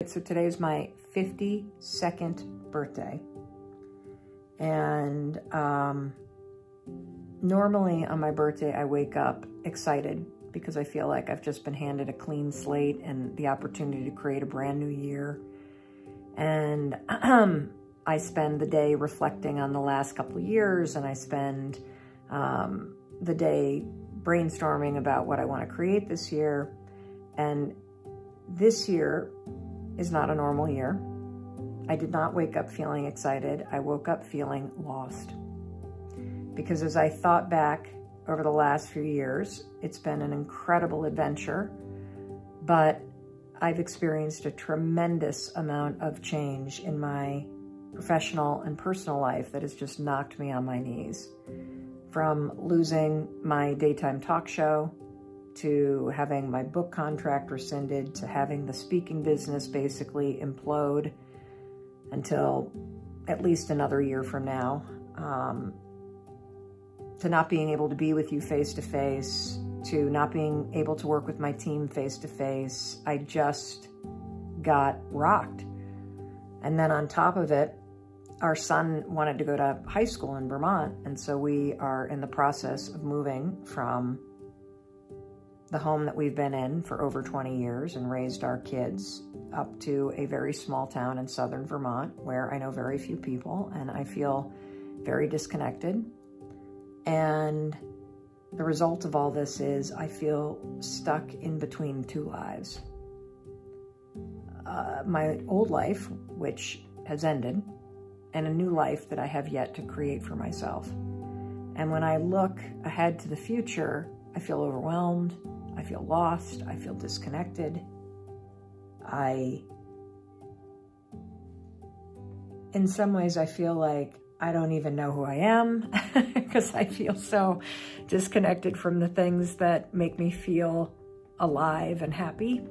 So today's my 52nd birthday. And normally on my birthday, I wake up excited because I feel like I've just been handed a clean slate and the opportunity to create a brand new year. And I spend the day reflecting on the last couple of years, and I spend the day brainstorming about what I want to create this year. And this year is not a normal year. I did not wake up feeling excited. I woke up feeling lost. Because as I thought back over the last few years, it's been an incredible adventure, but I've experienced a tremendous amount of change in my professional and personal life that has just knocked me on my knees. From losing my daytime talk show, to having my book contract rescinded, to having the speaking business basically implode until at least another year from now, to not being able to be with you face-to-face, to not being able to work with my team face-to-face. I just got rocked. And then on top of it, our son wanted to go to high school in Vermont, and so we are in the process of moving from the home that we've been in for over 20 years and raised our kids up to a very small town in southern Vermont where I know very few people, and I feel very disconnected. And the result of all this is I feel stuck in between two lives. My old life, which has ended, and a new life that I have yet to create for myself. And when I look ahead to the future, I feel overwhelmed, I feel lost, I feel disconnected. In some ways, I feel like I don't even know who I am because I feel so disconnected from the things that make me feel alive and happy.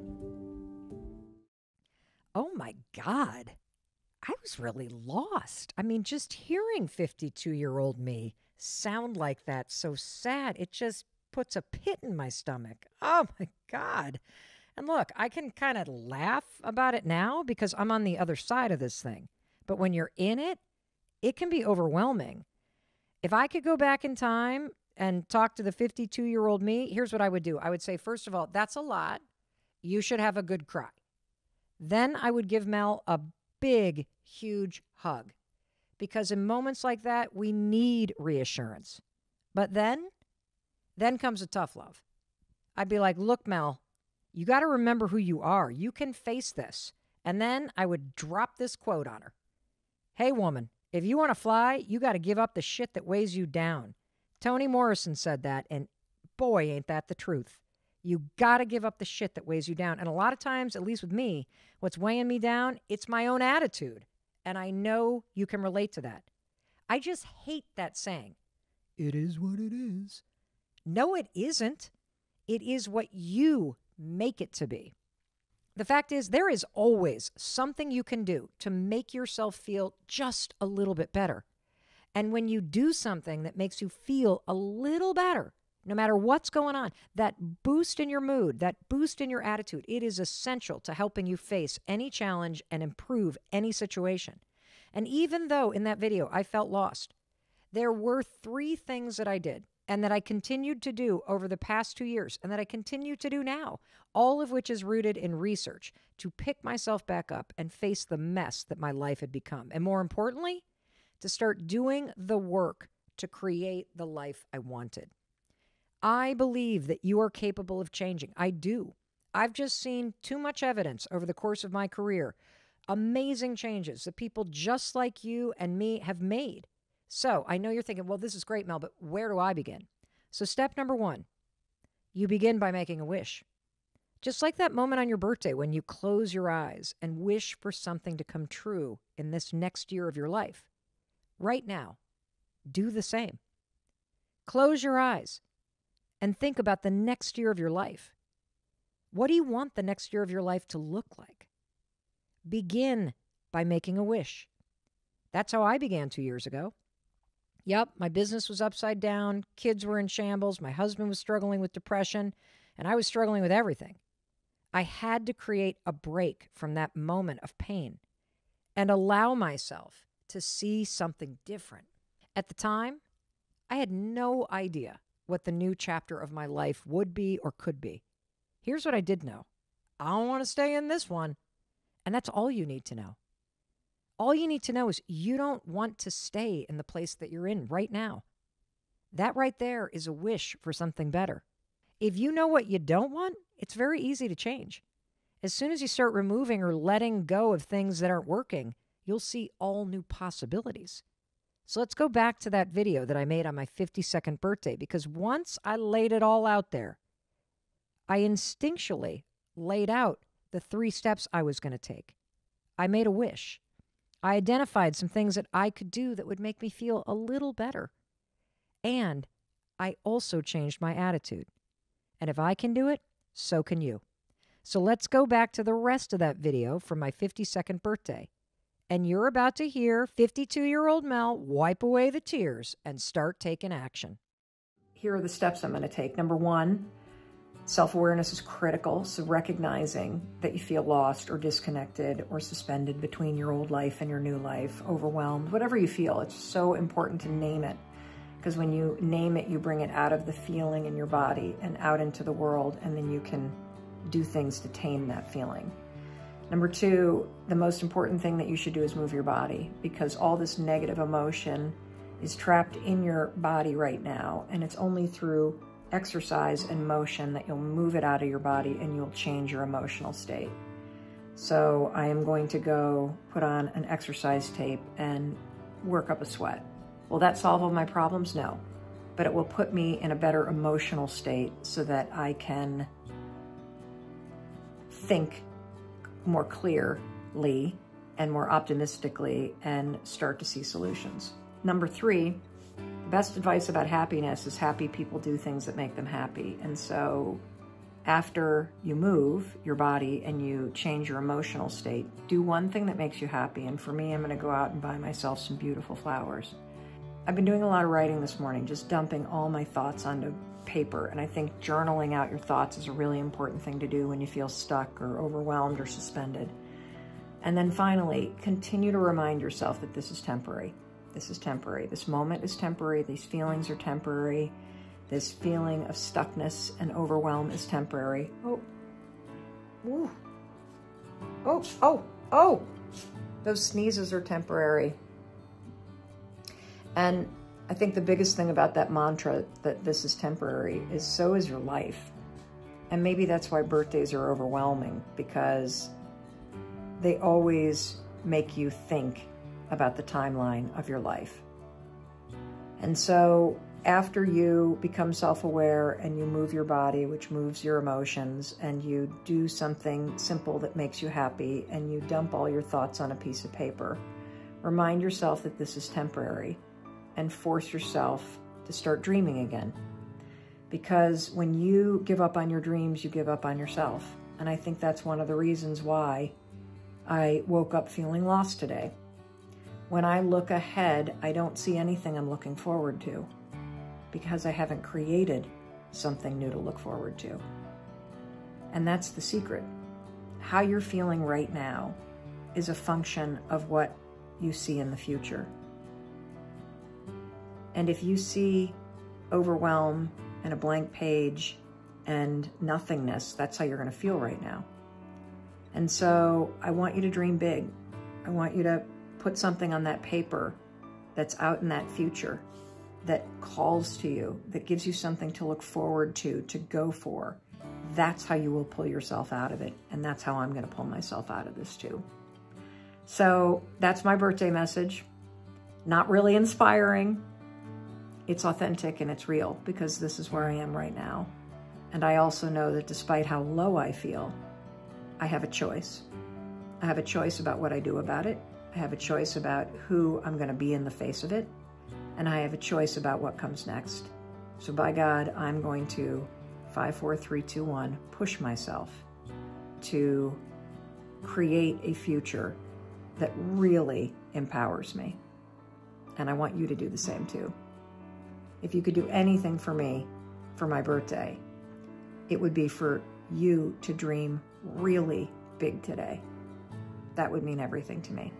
Oh my God, I was really lost. I mean, just hearing 52-year-old me sound like that, so sad, it just puts a pit in my stomach. Oh my God. And look, I can kind of laugh about it now because I'm on the other side of this thing. But when you're in it, it can be overwhelming. If I could go back in time and talk to the 52-year-old me, here's what I would do. I would say, first of all, that's a lot. You should have a good cry. Then I would give Mel a big, huge hug. Because in moments like that, we need reassurance. But then comes a tough love. I'd be like, look, Mel, you got to remember who you are. You can face this. And then I would drop this quote on her. Hey, woman, if you want to fly, you got to give up the shit that weighs you down. Toni Morrison said that, and boy, ain't that the truth. You got to give up the shit that weighs you down. And a lot of times, at least with me, what's weighing me down, it's my own attitude. And I know you can relate to that. I just hate that saying. It is what it is. No, it isn't. It is what you make it to be. The fact is, there is always something you can do to make yourself feel just a little bit better. And when you do something that makes you feel a little better, no matter what's going on, that boost in your mood, that boost in your attitude, it is essential to helping you face any challenge and improve any situation. And even though in that video I felt lost, there were 3 things that I did and that I continued to do over the past 2 years and that I continue to do now, all of which is rooted in research to pick myself back up and face the mess that my life had become. And more importantly, to start doing the work to create the life I wanted. I believe that you are capable of changing. I do. I've just seen too much evidence over the course of my career. Amazing changes that people just like you and me have made. So I know you're thinking, well, this is great, Mel, but where do I begin? So step number 1, you begin by making a wish. Just like that moment on your birthday when you close your eyes and wish for something to come true in this next year of your life. Right now, do the same. Close your eyes and think about the next year of your life. What do you want the next year of your life to look like? Begin by making a wish. That's how I began 2 years ago. Yep, my business was upside down, kids were in shambles, my husband was struggling with depression, and I was struggling with everything. I had to create a break from that moment of pain and allow myself to see something different. At the time, I had no idea what the new chapter of my life would be or could be. Here's what I did know. I don't want to stay in this one. And that's all you need to know. All you need to know is you don't want to stay in the place that you're in right now. That right there is a wish for something better. If you know what you don't want, it's very easy to change. As soon as you start removing or letting go of things that aren't working, you'll see all new possibilities. So let's go back to that video that I made on my 52nd birthday, because once I laid it all out there, I instinctually laid out the 3 steps I was going to take. I made a wish. I identified some things that I could do that would make me feel a little better. And I also changed my attitude. And if I can do it, so can you. So let's go back to the rest of that video from my 52nd birthday. And you're about to hear 52-year-old Mel wipe away the tears and start taking action. Here are the steps I'm going to take. Number 1, self-awareness is critical. So recognizing that you feel lost or disconnected or suspended between your old life and your new life, overwhelmed, whatever you feel, it's so important to name it. Because when you name it, you bring it out of the feeling in your body and out into the world, and then you can do things to tame that feeling. Number 2, the most important thing that you should do is move your body, because all this negative emotion is trapped in your body right now, and it's only through exercise and motion that you'll move it out of your body and you'll change your emotional state. So I am going to go put on an exercise tape and work up a sweat. Will that solve all my problems? No, but it will put me in a better emotional state so that I can think more clearly and more optimistically and start to see solutions. Number 3, the best advice about happiness is happy people do things that make them happy. And so after you move your body and you change your emotional state, do one thing that makes you happy. And for me, I'm going to go out and buy myself some beautiful flowers. I've been doing a lot of writing this morning, just dumping all my thoughts onto paper. And I think journaling out your thoughts is a really important thing to do when you feel stuck or overwhelmed or suspended. And then finally, continue to remind yourself that this is temporary. This is temporary. This moment is temporary. These feelings are temporary. This feeling of stuckness and overwhelm is temporary. Oh, ooh. Oh. Those sneezes are temporary. And I think the biggest thing about that mantra, that this is temporary, is so is your life. And maybe that's why birthdays are overwhelming, because they always make you think about the timeline of your life. And so after you become self-aware and you move your body, which moves your emotions, and you do something simple that makes you happy, and you dump all your thoughts on a piece of paper, remind yourself that this is temporary and force yourself to start dreaming again. Because when you give up on your dreams, you give up on yourself. And I think that's one of the reasons why I woke up feeling lost today. When I look ahead, I don't see anything I'm looking forward to, because I haven't created something new to look forward to. And that's the secret. How you're feeling right now is a function of what you see in the future. And if you see overwhelm and a blank page and nothingness, that's how you're going to feel right now. And so I want you to dream big. I want you to put something on that paper that's out in that future, that calls to you, that gives you something to look forward to go for. That's how you will pull yourself out of it. And that's how I'm going to pull myself out of this too. So that's my birthday message. Not really inspiring. It's authentic and it's real, because this is where I am right now. And I also know that despite how low I feel, I have a choice. I have a choice about what I do about it. I have a choice about who I'm going to be in the face of it. And I have a choice about what comes next. So by God, I'm going to 5, 4, 3, 2, 1, push myself to create a future that really empowers me. And I want you to do the same too. If you could do anything for me for my birthday, it would be for you to dream really big today, that would mean everything to me.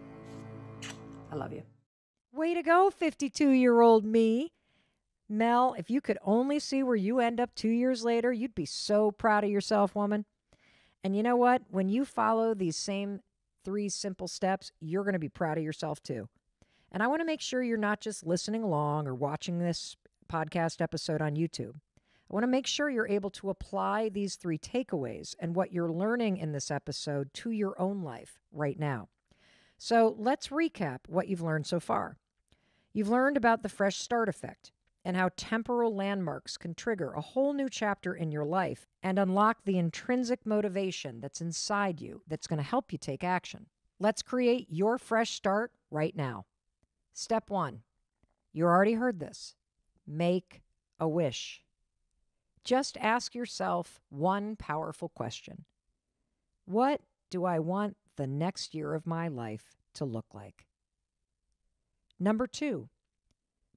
I love you. Way to go, 52-year-old me. Mel, if you could only see where you end up 2 years later, you'd be so proud of yourself, woman. And you know what? When you follow these same 3 simple steps, you're going to be proud of yourself too. And I want to make sure you're not just listening along or watching this podcast episode on YouTube. I want to make sure you're able to apply these 3 takeaways and what you're learning in this episode to your own life right now. So let's recap what you've learned so far. You've learned about the fresh start effect and how temporal landmarks can trigger a whole new chapter in your life and unlock the intrinsic motivation that's inside you that's going to help you take action. Let's create your fresh start right now. Step 1. You already heard this. Make a wish. Just ask yourself one powerful question. What do I want the next year of my life to look like? Number 2,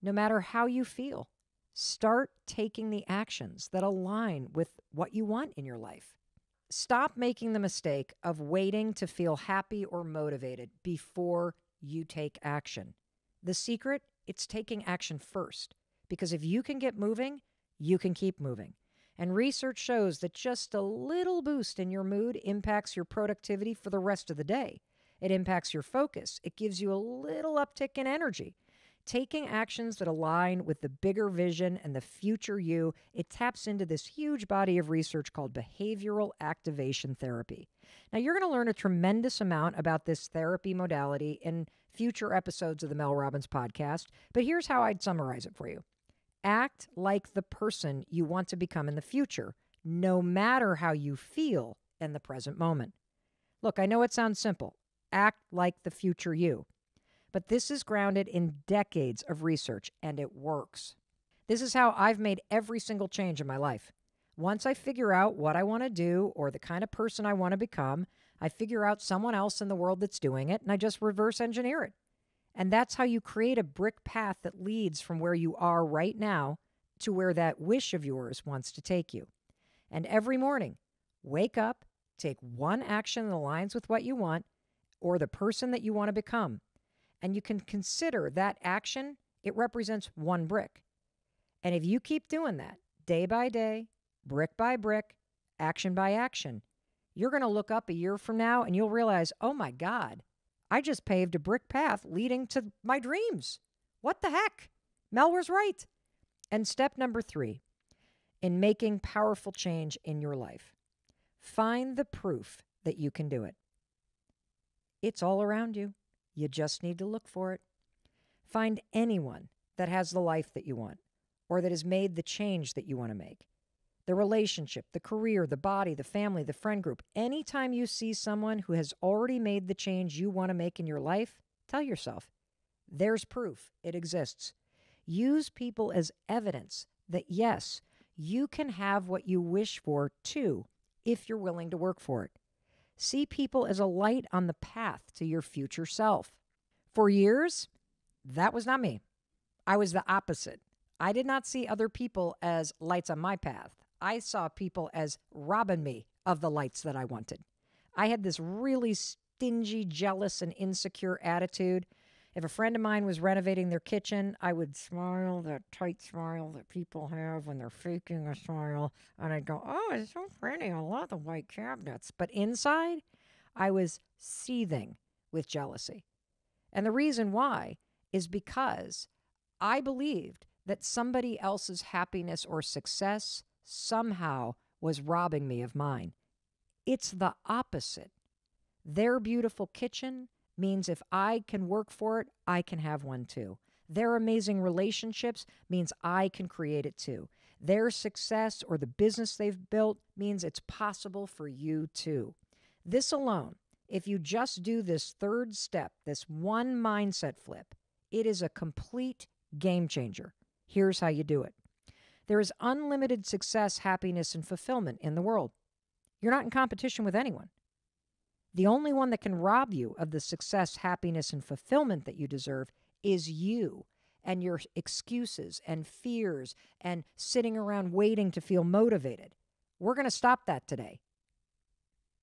no matter how you feel, start taking the actions that align with what you want in your life. Stop making the mistake of waiting to feel happy or motivated before you take action. The secret, it's taking action first, because if you can get moving, you can keep moving. And research shows that just a little boost in your mood impacts your productivity for the rest of the day. It impacts your focus. It gives you a little uptick in energy. Taking actions that align with the bigger vision and the future you, it taps into this huge body of research called behavioral activation therapy. Now, you're going to learn a tremendous amount about this therapy modality in future episodes of the Mel Robbins podcast, but here's how I'd summarize it for you. Act like the person you want to become in the future, no matter how you feel in the present moment. Look, I know it sounds simple. Act like the future you. But this is grounded in decades of research, and it works. This is how I've made every single change in my life. Once I figure out what I want to do or the kind of person I want to become, I figure out someone else in the world that's doing it, and I just reverse engineer it. And that's how you create a brick path that leads from where you are right now to where that wish of yours wants to take you. And every morning, wake up, take one action that aligns with what you want or the person that you want to become. And you can consider that action, it represents one brick. And if you keep doing that day by day, brick by brick, action by action, you're going to look up a year from now and you'll realize, oh my God, I just paved a brick path leading to my dreams. What the heck? Mel was right. And step number 3, in making powerful change in your life, find the proof that you can do it. It's all around you. You just need to look for it. Find anyone that has the life that you want or that has made the change that you want to make. The relationship, the career, the body, the family, the friend group. Anytime you see someone who has already made the change you want to make in your life, tell yourself, there's proof. It exists. Use people as evidence that, yes, you can have what you wish for too, if you're willing to work for it. See people as a light on the path to your future self. For years, that was not me. I was the opposite. I did not see other people as lights on my path. I saw people as robbing me of the lights that I wanted. I had this really stingy, jealous, and insecure attitude. If a friend of mine was renovating their kitchen, I would smile, that tight smile that people have when they're faking a smile. And I'd go, oh, it's so pretty. I love the white cabinets. But inside, I was seething with jealousy. And the reason why is because I believed that somebody else's happiness or success somehow was robbing me of mine. It's the opposite. Their beautiful kitchen means if I can work for it, I can have one too. Their amazing relationships means I can create it too. Their success or the business they've built means it's possible for you too. This alone, if you just do this third step, this one mindset flip, it is a complete game changer. Here's how you do it. There is unlimited success, happiness, and fulfillment in the world. You're not in competition with anyone. The only one that can rob you of the success, happiness, and fulfillment that you deserve is you and your excuses and fears and sitting around waiting to feel motivated. We're going to stop that today.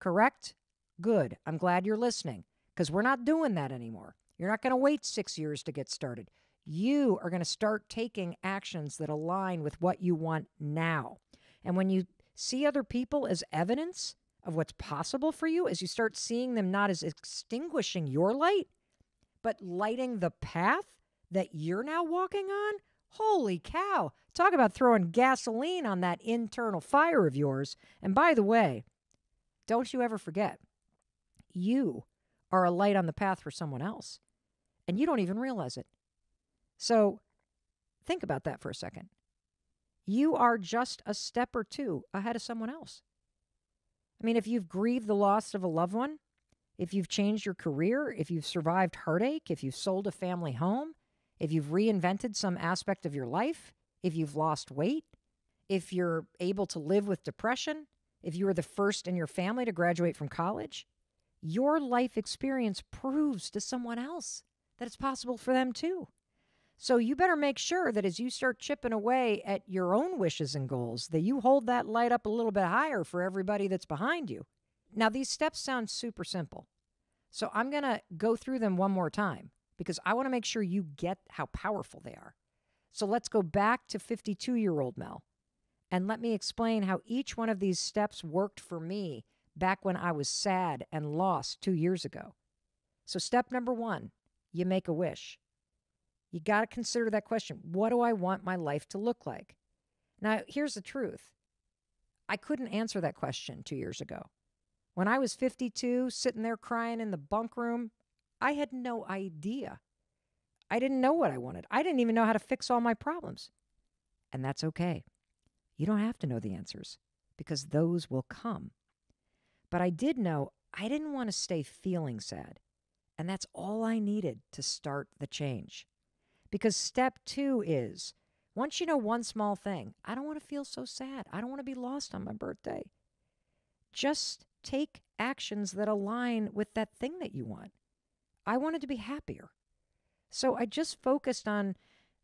correct? Good. I'm glad you're listening, because we're not doing that anymore. You're not going to wait 6 years to get started. You are going to start taking actions that align with what you want now. And when you see other people as evidence of what's possible for you, as you start seeing them not as extinguishing your light, but lighting the path that you're now walking on, holy cow. Talk about throwing gasoline on that internal fire of yours. And by the way, don't you ever forget, you are a light on the path for someone else, and you don't even realize it. So think about that for a second. You are just a step or two ahead of someone else. I mean, if you've grieved the loss of a loved one, if you've changed your career, if you've survived heartache, if you've sold a family home, if you've reinvented some aspect of your life, if you've lost weight, if you're able to live with depression, if you were the first in your family to graduate from college, your life experience proves to someone else that it's possible for them too. So you better make sure that as you start chipping away at your own wishes and goals, that you hold that light up a little bit higher for everybody that's behind you. Now, these steps sound super simple. So I'm going to go through them one more time because I want to make sure you get how powerful they are. So let's go back to 52-year-old Mel, and let me explain how each one of these steps worked for me back when I was sad and lost 2 years ago. So step number 1, you make a wish. You got to consider that question. What do I want my life to look like? Now, here's the truth. I couldn't answer that question 2 years ago. When I was 52, sitting there crying in the bunk room, I had no idea. I didn't know what I wanted. I didn't even know how to fix all my problems. And that's okay. You don't have to know the answers because those will come. But I did know I didn't want to stay feeling sad. And that's all I needed to start the change. Because step 2 is, once you know one small thing, I don't want to feel so sad. I don't want to be lost on my birthday. Just take actions that align with that thing that you want. I wanted to be happier. So I just focused on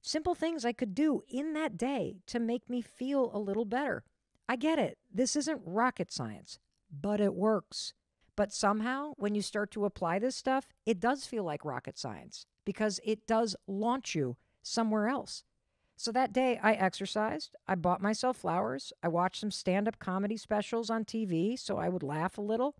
simple things I could do in that day to make me feel a little better. I get it. This isn't rocket science, but it works. But somehow, when you start to apply this stuff, it does feel like rocket science because it does launch you somewhere else. So that day, I exercised, I bought myself flowers, I watched some stand-up comedy specials on TV so I would laugh a little.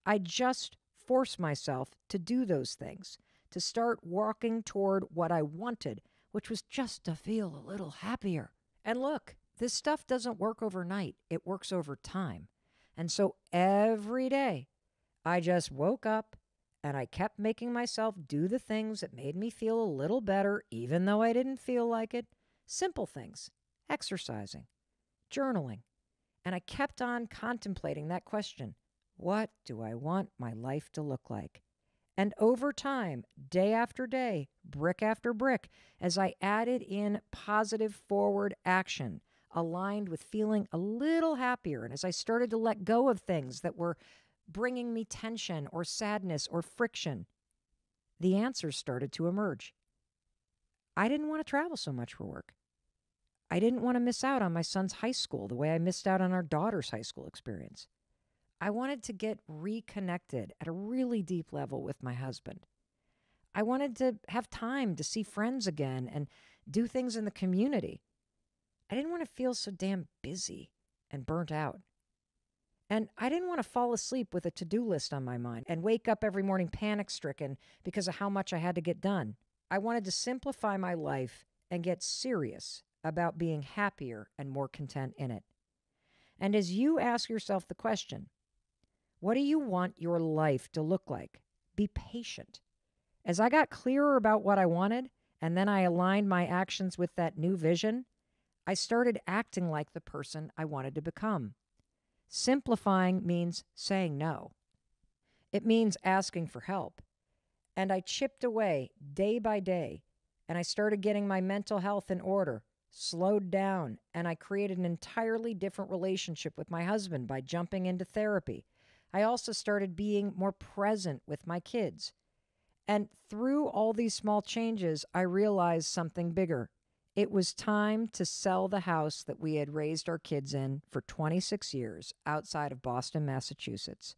I just forced myself to do those things, to start walking toward what I wanted, which was just to feel a little happier. And look, this stuff doesn't work overnight. It works over time. And so every day, I just woke up and I kept making myself do the things that made me feel a little better, even though I didn't feel like it. Simple things, exercising, journaling. And I kept on contemplating that question. What do I want my life to look like? And over time, day after day, brick after brick, as I added in positive forward action, aligned with feeling a little happier, and as I started to let go of things that were bringing me tension or sadness or friction, the answers started to emerge. I didn't want to travel so much for work. I didn't want to miss out on my son's high school the way I missed out on our daughter's high school experience. I wanted to get reconnected at a really deep level with my husband. I wanted to have time to see friends again and do things in the community. I didn't want to feel so damn busy and burnt out. And I didn't want to fall asleep with a to-do list on my mind and wake up every morning panic-stricken because of how much I had to get done. I wanted to simplify my life and get serious about being happier and more content in it. And as you ask yourself the question, what do you want your life to look like? Be patient. As I got clearer about what I wanted, and then I aligned my actions with that new vision, I started acting like the person I wanted to become. Simplifying means saying no. It means asking for help. And I chipped away day by day, and I started getting my mental health in order, slowed down, and I created an entirely different relationship with my husband by jumping into therapy. I also started being more present with my kids. And through all these small changes, I realized something bigger. It was time to sell the house that we had raised our kids in for 26 years outside of Boston, Massachusetts.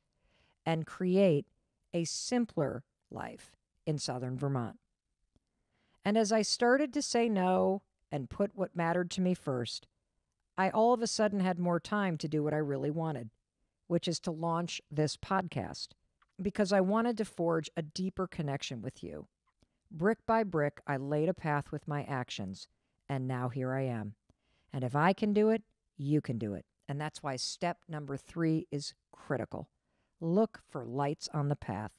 and create a simpler life in southern Vermont. And as I started to say no and put what mattered to me first, I all of a sudden had more time to do what I really wanted, which is to launch this podcast, because I wanted to forge a deeper connection with you. Brick by brick, I laid a path with my actions, and now here I am. And if I can do it, you can do it. And that's why step number 3 is critical. Look for lights on the path.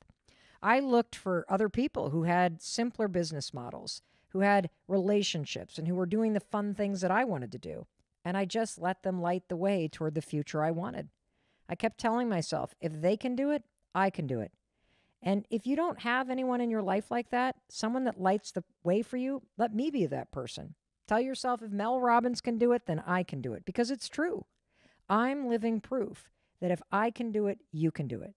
I looked for other people who had simpler business models, who had relationships, and who were doing the fun things that I wanted to do. And I just let them light the way toward the future I wanted. I kept telling myself, if they can do it, I can do it. And if you don't have anyone in your life like that, someone that lights the way for you, let me be that person. Tell yourself, if Mel Robbins can do it, then I can do it, because it's true. I'm living proof that if I can do it, you can do it.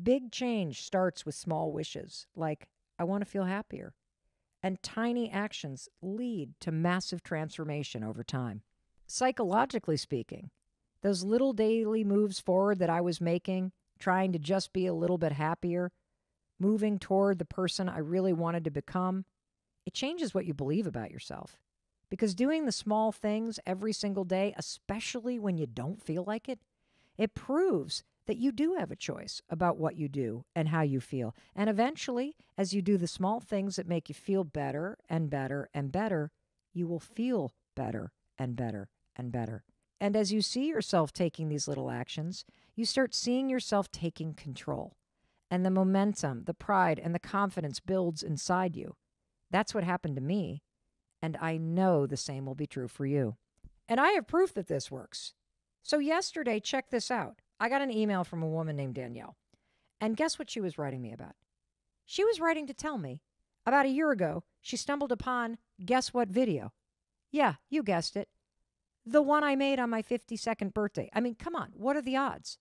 Big change starts with small wishes, like, I want to feel happier. And tiny actions lead to massive transformation over time. Psychologically speaking, those little daily moves forward that I was making, trying to just be a little bit happier, moving toward the person I really wanted to become, it changes what you believe about yourself. Because doing the small things every single day, especially when you don't feel like it, it proves that you do have a choice about what you do and how you feel. And eventually, as you do the small things that make you feel better and better and better, you will feel better and better and better. And as you see yourself taking these little actions, you start seeing yourself taking control. And the momentum, the pride, and the confidence builds inside you. That's what happened to me. And I know the same will be true for you. And I have proof that this works. So yesterday, check this out. I got an email from a woman named Danielle. And guess what she was writing me about? She was writing to tell me about a year ago, she stumbled upon, guess what video? Yeah, you guessed it. The one I made on my 52nd birthday. I mean, come on, what are the odds?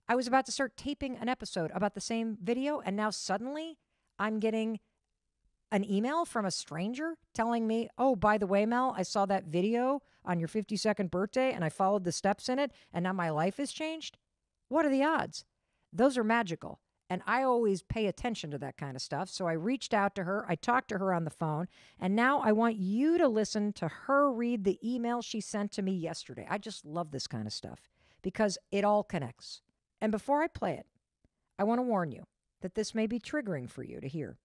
I was about to start taping an episode about the same video, and now suddenly I'm getting an email from a stranger telling me, oh, by the way, Mel, I saw that video on your 52nd birthday and I followed the steps in it and now my life has changed. What are the odds? Those are magical. And I always pay attention to that kind of stuff. So I reached out to her. I talked to her on the phone. And now I want you to listen to her read the email she sent to me yesterday. I just love this kind of stuff because it all connects. And before I play it, I want to warn you that this may be triggering for you to hear.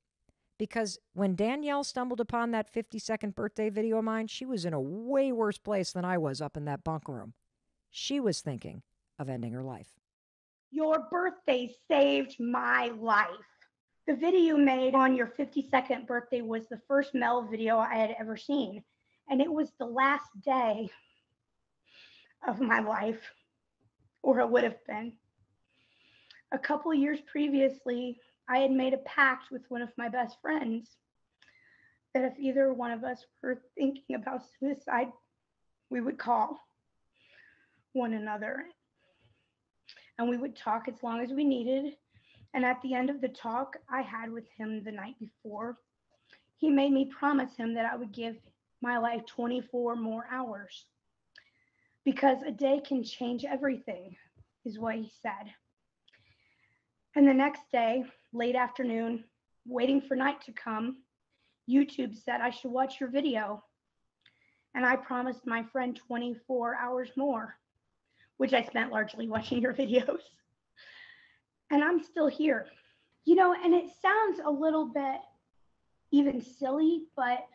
Because when Danielle stumbled upon that 52nd birthday video of mine, she was in a way worse place than I was up in that bunk room. She was thinking of ending her life. Your birthday saved my life. The video you made on your 52nd birthday was the first Mel video I had ever seen. And it was the last day of my life, or it would have been. A couple years previously, I had made a pact with one of my best friends that if either one of us were thinking about suicide, we would call one another. And we would talk as long as we needed. And at the end of the talk I had with him the night before, he made me promise him that I would give my life 24 more hours. Because a day can change everything, is what he said. And the next day, late afternoon, waiting for night to come, YouTube said I should watch your video. And I promised my friend 24 hours more, which I spent largely watching your videos. And I'm still here. You know, and it sounds a little bit even silly, but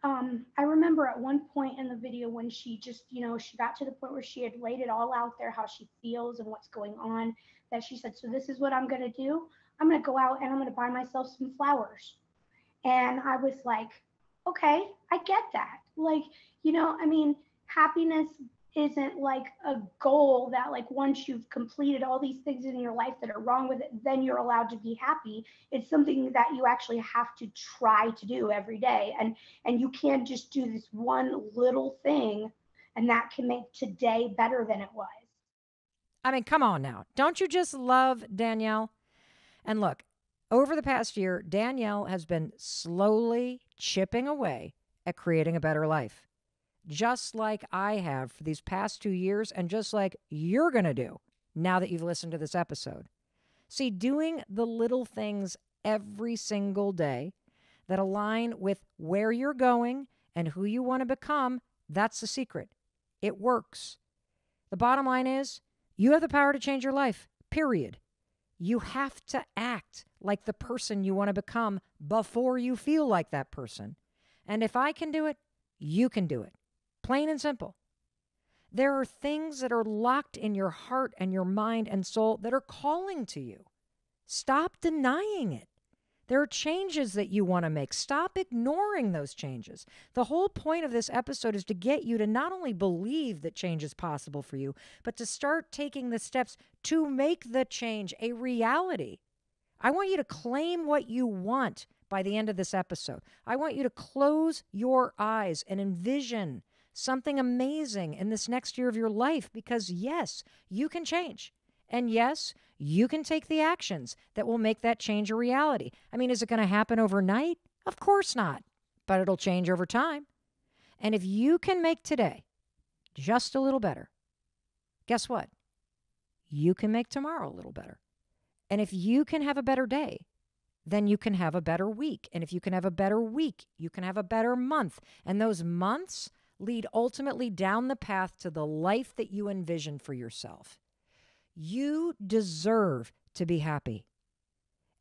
I remember at one point in the video when she just, she got to the point where she had laid it all out there, how she feels and what's going on, that she said, so this is what I'm going to do. I'm going to go out and I'm going to buy myself some flowers. And I was like, okay, I get that. Like, happiness isn't like a goal that like once you've completed all these things in your life that are wrong with it, then you're allowed to be happy. It's something that you actually have to try to do every day. And you can't just do this one little thing and that can make today better than it was. I mean, come on now. Don't you just love Danielle? And look, over the past year, Danielle has been slowly chipping away at creating a better life. Just like I have for these past 2 years, and just like you're going to do now that you've listened to this episode. See, doing the little things every single day that align with where you're going and who you want to become, that's the secret. It works. The bottom line is you have the power to change your life, period. You have to act like the person you want to become before you feel like that person. And if I can do it, you can do it. Plain and simple. There are things that are locked in your heart and your mind and soul that are calling to you. Stop denying it. There are changes that you want to make. Stop ignoring those changes. The whole point of this episode is to get you to not only believe that change is possible for you, but to start taking the steps to make the change a reality. I want you to claim what you want by the end of this episode. I want you to close your eyes and envision something amazing in this next year of your life, because yes, you can change. And yes, you can take the actions that will make that change a reality. I mean, is it going to happen overnight? Of course not, but it'll change over time. And if you can make today just a little better, guess what? You can make tomorrow a little better. And if you can have a better day, then you can have a better week. And if you can have a better week, you can have a better month. And those months lead ultimately down the path to the life that you envision for yourself. You deserve to be happy.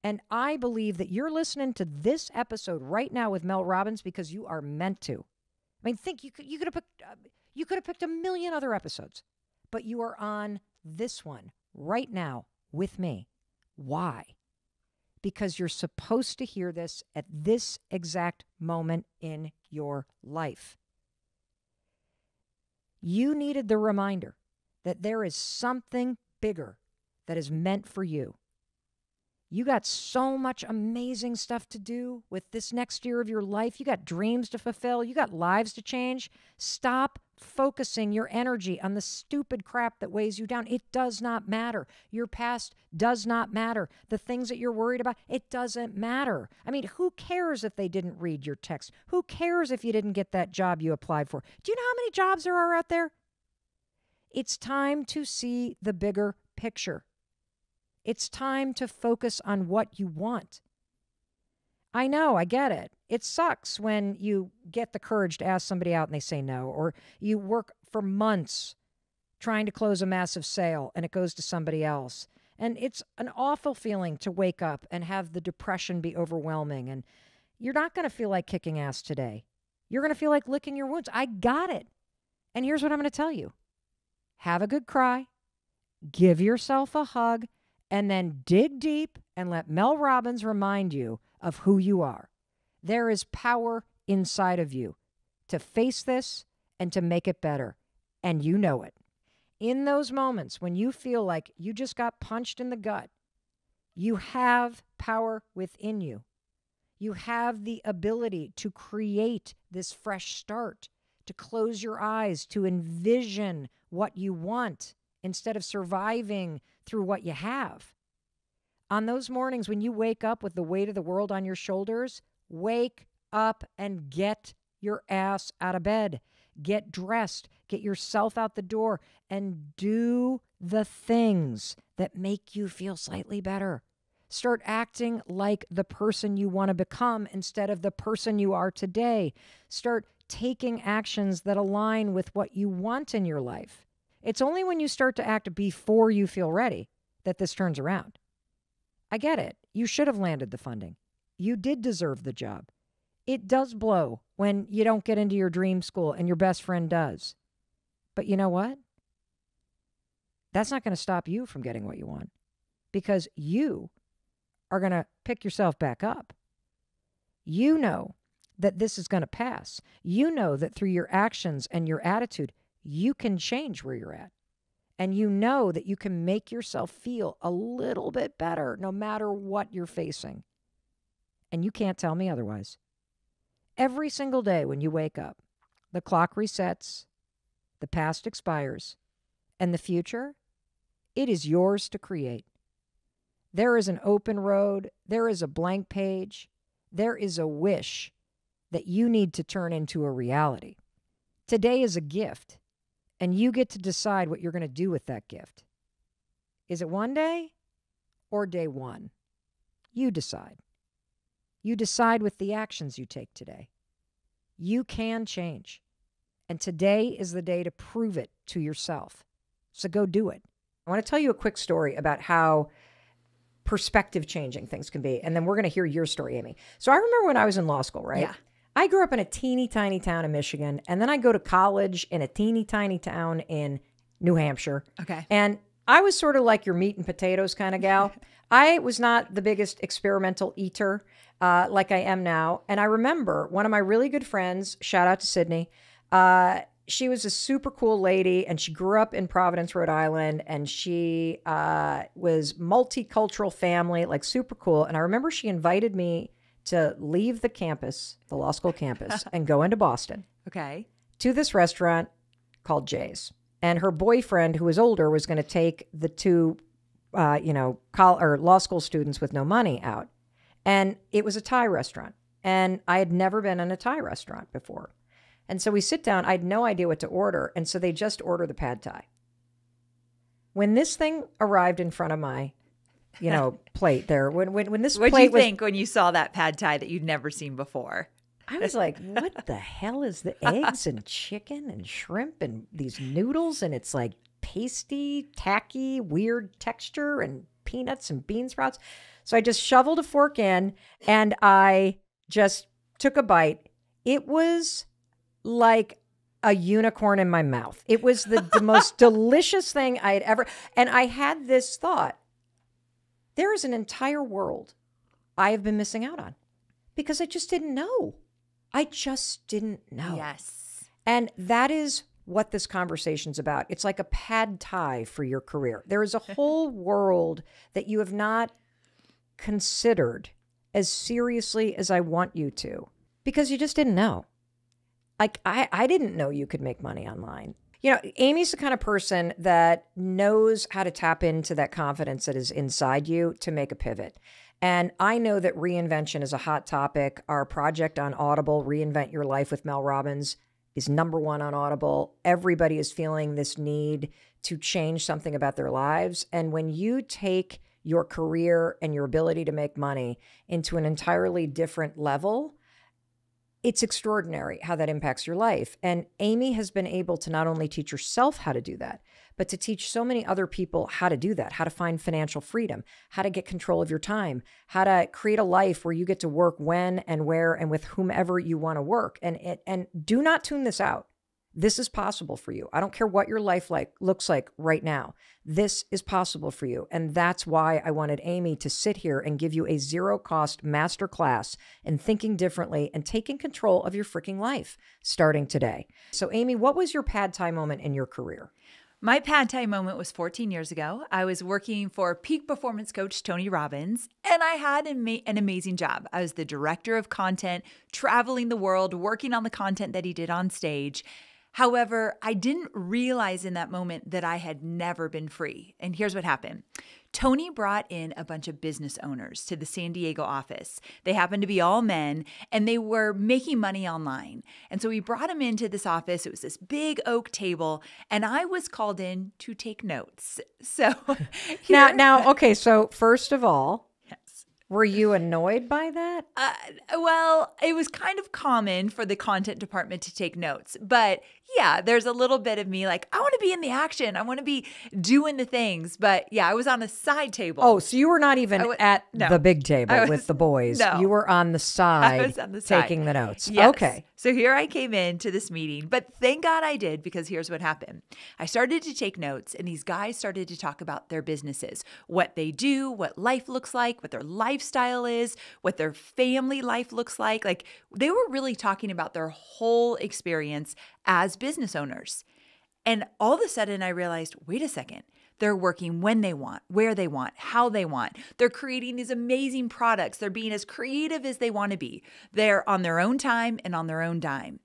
And I believe that you're listening to this episode right now with Mel Robbins because you are meant to. I mean, think you could have picked a million other episodes, but you are on this one right now with me. Why? Because you're supposed to hear this at this exact moment in your life. You needed the reminder that there is something bigger that is meant for you. You got so much amazing stuff to do with this next year of your life. You got dreams to fulfill. You got lives to change. Stop focusing your energy on the stupid crap that weighs you down. It does not matter. Your past does not matter. The things that you're worried about, it doesn't matter. I mean, who cares if they didn't read your text? Who cares if you didn't get that job you applied for? Do you know how many jobs there are out there? It's time to see the bigger picture. It's time to focus on what you want. I know, I get it. It sucks when you get the courage to ask somebody out and they say no, or you work for months trying to close a massive sale and it goes to somebody else. And it's an awful feeling to wake up and have the depression be overwhelming. And you're not going to feel like kicking ass today. You're going to feel like licking your wounds. I got it. And here's what I'm going to tell you. Have a good cry. Give yourself a hug. And then dig deep and let Mel Robbins remind you of who you are. There is power inside of you to face this and to make it better. And you know it. In those moments when you feel like you just got punched in the gut, you have power within you. You have the ability to create this fresh start, to close your eyes, to envision what you want instead of surviving through what you have. On those mornings when you wake up with the weight of the world on your shoulders, wake up and get your ass out of bed. Get dressed, get yourself out the door, and do the things that make you feel slightly better. Start acting like the person you want to become instead of the person you are today. Start taking actions that align with what you want in your life. It's only when you start to act before you feel ready that this turns around. I get it. You should have landed the funding. You did deserve the job. It does blow when you don't get into your dream school and your best friend does. But you know what? That's not going to stop you from getting what you want, because you are going to pick yourself back up. You know that this is going to pass. You know that through your actions and your attitude, you can change where you're at. And you know that you can make yourself feel a little bit better no matter what you're facing. And you can't tell me otherwise. Every single day when you wake up, the clock resets, the past expires, and the future, it is yours to create. There is an open road. There is a blank page. There is a wish that you need to turn into a reality. Today is a gift, and you get to decide what you're going to do with that gift. Is it one day or day one? You decide. You decide with the actions you take today. You can change. And today is the day to prove it to yourself. So go do it. I want to tell you a quick story about how perspective changing things can be. And then we're going to hear your story, Amy. So I remember when I was in law school, right? Yeah. I grew up in a teeny tiny town in Michigan. And then I go to college in a teeny tiny town in New Hampshire. Okay. And I was sort of like your meat and potatoes kind of gal. I was not the biggest experimental eater like I am now. And I remember one of my really good friends, shout out to Sydney, she was a super cool lady, and she grew up in Providence, Rhode Island, and she was multicultural family, like super cool. And I remember she invited me to leave the campus, the law school campus, and go into Boston. Okay. To this restaurant called Jay's. And her boyfriend, who was older, was going to take the two, law school students with no money out. And it was a Thai restaurant. And I had never been in a Thai restaurant before. And so we sit down. I had no idea what to order. And so they just order the pad thai. When this thing arrived in front of my, plate there, when this What'd plate you think when you saw that pad thai that you'd never seen before? I was like, what the hell is the eggs and chicken and shrimp and these noodles? And it's like pasty, tacky, weird texture and peanuts and bean sprouts. So I just shoveled a fork in and I just took a bite. It was like a unicorn in my mouth. It was the most delicious thing I had ever. And I had this thought, there is an entire world I have been missing out on because I just didn't know. I just didn't know. Yes. And that is what this conversation's about. It's like a pad thai for your career. There is a whole world that you have not considered as seriously as I want you to because you just didn't know. Like, I didn't know you could make money online. Amy's the kind of person that knows how to tap into that confidence that is inside you to make a pivot. And I know that reinvention is a hot topic. Our project on Audible, Reinvent Your Life with Mel Robbins, is #1 on Audible. Everybody is feeling this need to change something about their lives. And when you take your career and your ability to make money into an entirely different level, it's extraordinary how that impacts your life. And Amy has been able to not only teach herself how to do that, but to teach so many other people how to do that, how to find financial freedom, how to get control of your time, how to create a life where you get to work when and where and with whomever you want to work. And do not tune this out. This is possible for you. I don't care what your life looks like right now. This is possible for you. And that's why I wanted Amy to sit here and give you a zero-cost masterclass in thinking differently and taking control of your freaking life starting today. So Amy, what was your pad thai moment in your career? My pad thai moment was 14 years ago. I was working for peak performance coach Tony Robbins, and I had an amazing job. I was the director of content, traveling the world, working on the content that he did on stage. However, I didn't realize in that moment that I had never been free. And here's what happened. Tony brought in a bunch of business owners to the San Diego office. They happened to be all men, and they were making money online. And so he brought them into this office. It was this big oak table, and I was called in to take notes. So okay. So first of all, were you annoyed by that? Well, it was kind of common for the content department to take notes. But yeah, there's a little bit of me like, I want to be in the action. I want to be doing the things. But yeah, I was on a side table. Oh, so you were not even at the big table with the boys. No. You were on the side, I was on the side taking the notes. Yes. Okay. So here I came into this meeting, but thank God I did, because here's what happened. I started to take notes, and these guys started to talk about their businesses, what they do, what life looks like, what their lifestyle is, what their family life looks like. Like, they were really talking about their whole experience as business owners. And all of a sudden I realized, wait a second. They're working when they want, where they want, how they want. They're creating these amazing products. They're being as creative as they want to be. They're on their own time and on their own dime.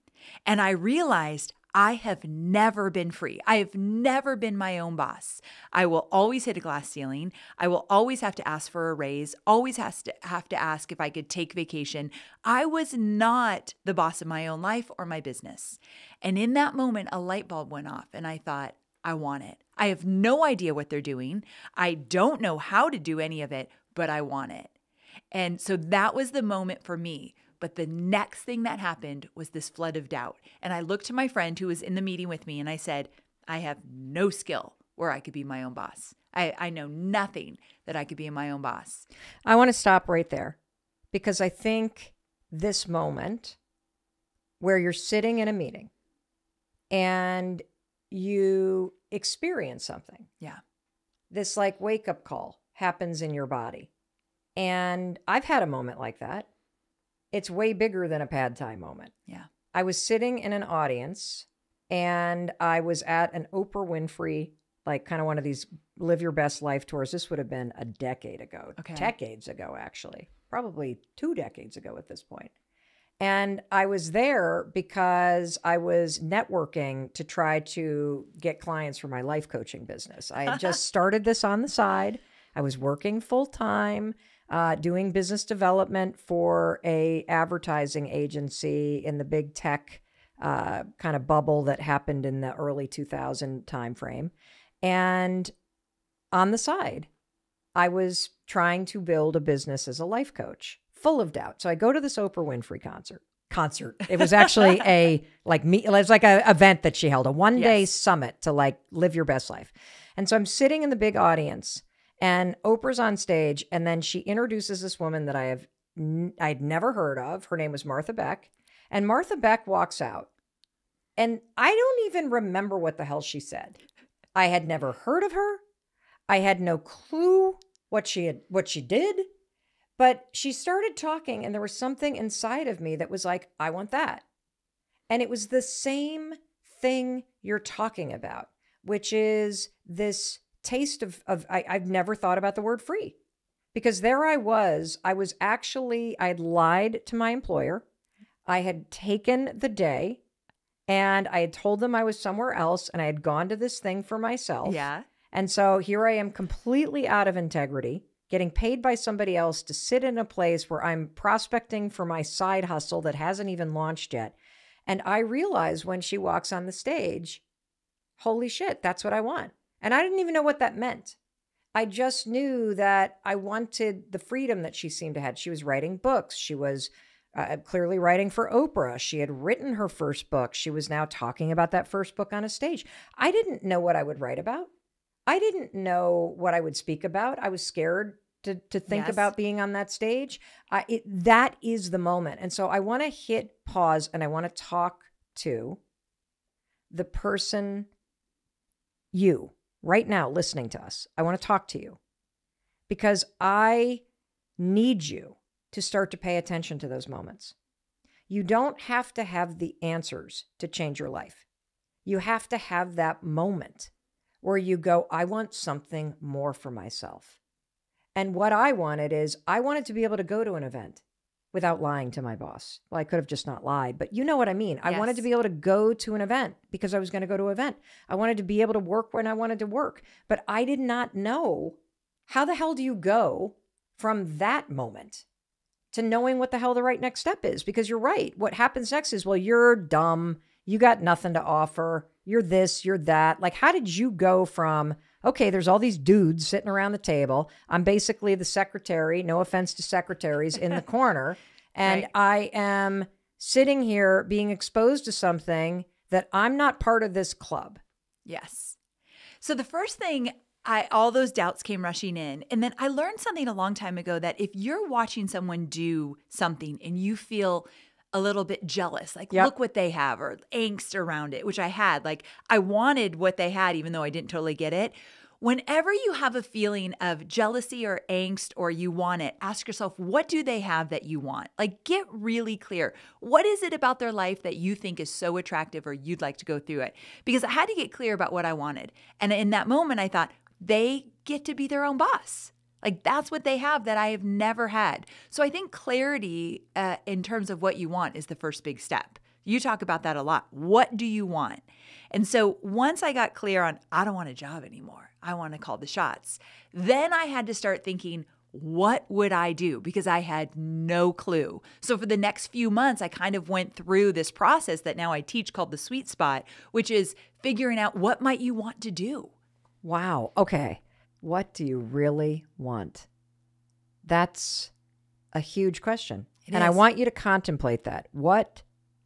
And I realized I have never been free. I have never been my own boss. I will always hit a glass ceiling. I will always have to ask for a raise, always have to ask if I could take vacation. I was not the boss of my own life or my business. And in that moment, a light bulb went off, and I thought, I want it. I have no idea what they're doing. I don't know how to do any of it, but I want it. And so that was the moment for me. But the next thing that happened was this flood of doubt. And I looked to my friend who was in the meeting with me and I said, I have no skill where I could be my own boss. I know nothing that I could be my own boss. I want to stop right there because I think this moment where you're sitting in a meeting and you experience something. Yeah. This like wake up call happens in your body. And I've had a moment like that. It's way bigger than a pad thai moment. Yeah. I was sitting in an audience and I was at an Oprah Winfrey, like kind of one of these live your best life tours. This would have been a decade ago, decades ago, actually, probably 2 decades ago at this point. And I was there because I was networking to try to get clients for my life coaching business. I had just started this on the side. I was working full time, doing business development for a advertising agency in the big tech kind of bubble that happened in the early 2000 timeframe. And on the side, I was trying to build a business as a life coach, full of doubt. So I go to this Oprah Winfrey concert. It was actually it was like an event that she held, a one-day summit to like live your best life. And so I'm sitting in the big audience and Oprah's on stage. And then she introduces this woman that I'd never heard of. Her name was Martha Beck. And Martha Beck walks out. And I don't even remember what the hell she said. I had never heard of her. I had no clue what she did. But she started talking and there was something inside of me that was like, I want that. And it was the same thing you're talking about, which is this taste I've never thought about the word free. Because there I was I'd lied to my employer. I had taken the day and I had told them I was somewhere else and I had gone to this thing for myself. Yeah. And so here I am completely out of integrity, getting paid by somebody else to sit in a place where I'm prospecting for my side hustle that hasn't even launched yet. And I realized when she walks on the stage, holy shit, that's what I want. And I didn't even know what that meant. I just knew that I wanted the freedom that she seemed to have. She was writing books. She was clearly writing for Oprah. She had written her first book. She was now talking about that first book on a stage. I didn't know what I would write about. I didn't know what I would speak about. I was scared to think about being on that stage. That is the moment. And so I want to hit pause and I want to talk to the person, you, right now listening to us. I want to talk to you because I need you to start to pay attention to those moments. You don't have to have the answers to change your life. You have to have that moment where you go, I want something more for myself. And what I wanted to be able to go to an event without lying to my boss. Well, I could have just not lied, but you know what I mean. I wanted to be able to go to an event because I was going to go to an event. I wanted to be able to work when I wanted to work, but I did not know how the hell do you go from that moment to knowing what the hell the right next step is? Because you're right. What happens next is, well, you're dumb. You got nothing to offer. You're this, you're that. Like, how did you go from, okay, there's all these dudes sitting around the table. I'm basically the secretary, no offense to secretaries, in the corner. And right. I am sitting here being exposed to something that I'm not part of this club. Yes. So the first thing, all those doubts came rushing in. And then I learned something a long time ago that if you're watching someone do something and you feel a little bit jealous, like, look what they have, or angst around it, which I had. Like, I wanted what they had, even though I didn't totally get it. Whenever you have a feeling of jealousy or angst or you want it, ask yourself, what do they have that you want? Like, get really clear. What is it about their life that you think is so attractive or you'd like to go through it? Because I had to get clear about what I wanted. And in that moment, I thought, they get to be their own boss. Like, that's what they have that I have never had. So I think clarity in terms of what you want is the first big step. You talk about that a lot. What do you want? And so once I got clear on, I don't want a job anymore, I want to call the shots, then I had to start thinking, what would I do? Because I had no clue. So for the next few months, I kind of went through this process that now I teach called the sweet spot, which is figuring out what might you want to do. Wow. Okay. What do you really want? That's a huge question. And I want you to contemplate that. What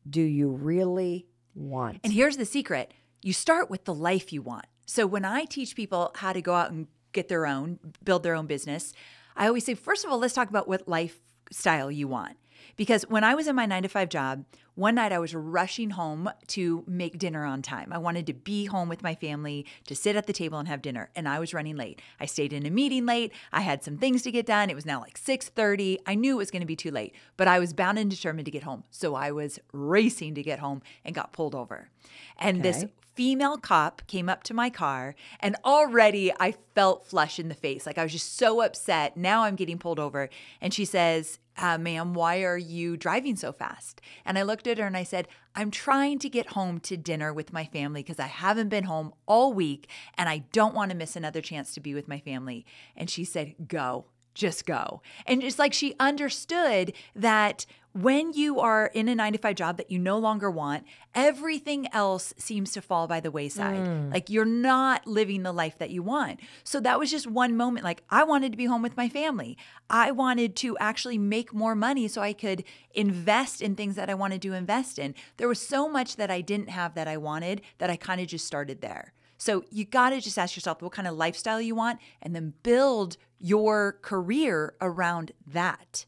do you really want? And here's the secret. You start with the life you want. So when I teach people how to go out and build their own business, I always say, first of all, let's talk about what lifestyle you want. Because when I was in my 9-to-5 job, one night I was rushing home to make dinner on time. I wanted to be home with my family, to sit at the table and have dinner, and I was running late. I stayed in a meeting late. I had some things to get done. It was now like 6:30. I knew it was going to be too late, but I was bound and determined to get home. So I was racing to get home and got pulled over. And this female cop came up to my car, and already I felt flush in the face. Like I was just so upset. Now I'm getting pulled over. And she says, ma'am, why are you driving so fast? And I looked at her and I said, I'm trying to get home to dinner with my family because I haven't been home all week and I don't want to miss another chance to be with my family. And she said, go. Just go. And it's like she understood that when you are in a 9-to-5 job that you no longer want, everything else seems to fall by the wayside. Like you're not living the life that you want. So that was just one moment. Like I wanted to be home with my family. I wanted to actually make more money so I could invest in things that I wanted to invest in. There was so much that I didn't have that I wanted that I kind of just started there. So you got to just ask yourself what kind of lifestyle you want and then build your career around that.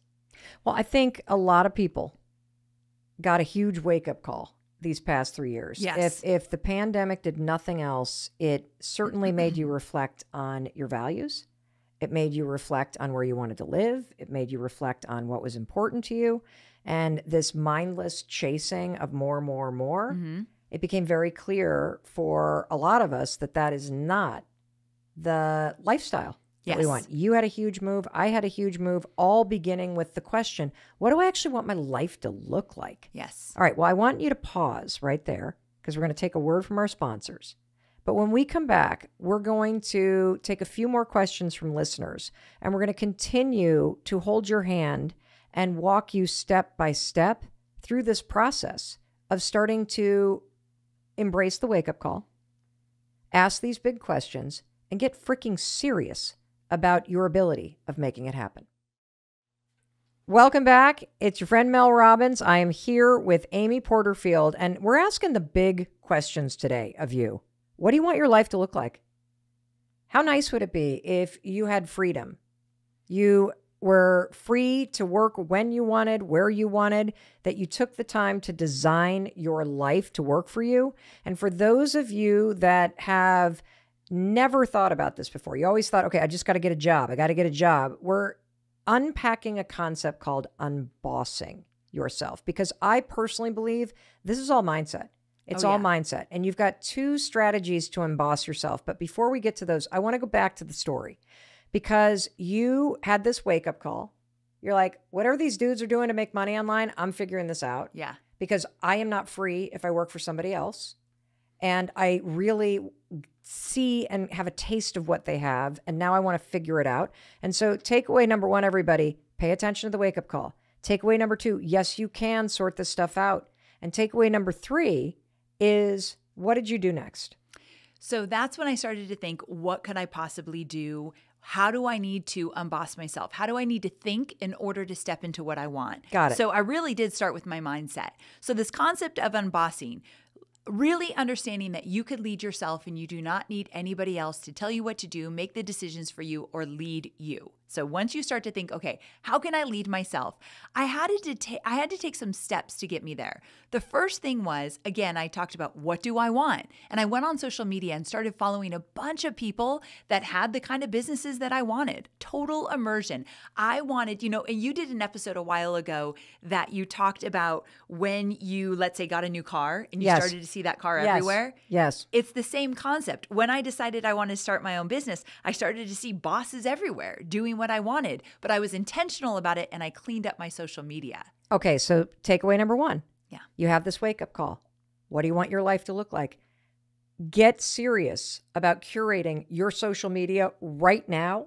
Well, I think a lot of people got a huge wake-up call these past 3 years. Yes. If the pandemic did nothing else, it certainly made you reflect on your values. It made you reflect on where you wanted to live. It made you reflect on what was important to you. And this mindless chasing of more, it became very clear for a lot of us that that is not the lifestyle that we want. You had a huge move. I had a huge move, all beginning with the question, what do I actually want my life to look like? Yes. All right. Well, I want you to pause right there because we're going to take a word from our sponsors. But when we come back, we're going to take a few more questions from listeners, and we're going to continue to hold your hand and walk you step by step through this process of starting to embrace the wake-up call, ask these big questions, and get freaking serious about your ability of making it happen. Welcome back. It's your friend Mel Robbins. I am here with Amy Porterfield, and we're asking the big questions today of you. What do you want your life to look like? How nice would it be if you had freedom? You were free to work when you wanted, where you wanted, that you took the time to design your life to work for you. And for those of you that have never thought about this before, you always thought, okay, I just got to get a job. I got to get a job. We're unpacking a concept called unbossing yourself, because I personally believe this is all mindset. It's all mindset. And you've got 2 strategies to unboss yourself. But before we get to those, I want to go back to the story. Because you had this wake-up call. You're like, whatever these dudes are doing to make money online, I'm figuring this out. Yeah. Because I am not free if I work for somebody else. And I really see and have a taste of what they have. And now I want to figure it out. And so takeaway number 1, everybody, pay attention to the wake-up call. Takeaway number 2, yes, you can sort this stuff out. And takeaway number 3 is, what did you do next? So that's when I started to think, what could I possibly do? How do I need to unboss myself? How do I need to think in order to step into what I want? Got it. So I really did start with my mindset. So this concept of unbossing, really understanding that you could lead yourself and you do not need anybody else to tell you what to do, make the decisions for you, or lead you. So once you start to think, okay, how can I lead myself? I had to take some steps to get me there. The first thing was, again, I talked about, what do I want? And I went on social media and started following a bunch of people that had the kind of businesses that I wanted. Total immersion. I wanted, and you did an episode a while ago that you talked about when you, let's say, got a new car and you started to see that car everywhere. Yes. It's the same concept. When I decided I wanted to start my own business, I started to see bosses everywhere doing what I wanted, but I was intentional about it and I cleaned up my social media. Okay, so takeaway number 1. Yeah. You have this wake-up call. What do you want your life to look like? Get serious about curating your social media right now.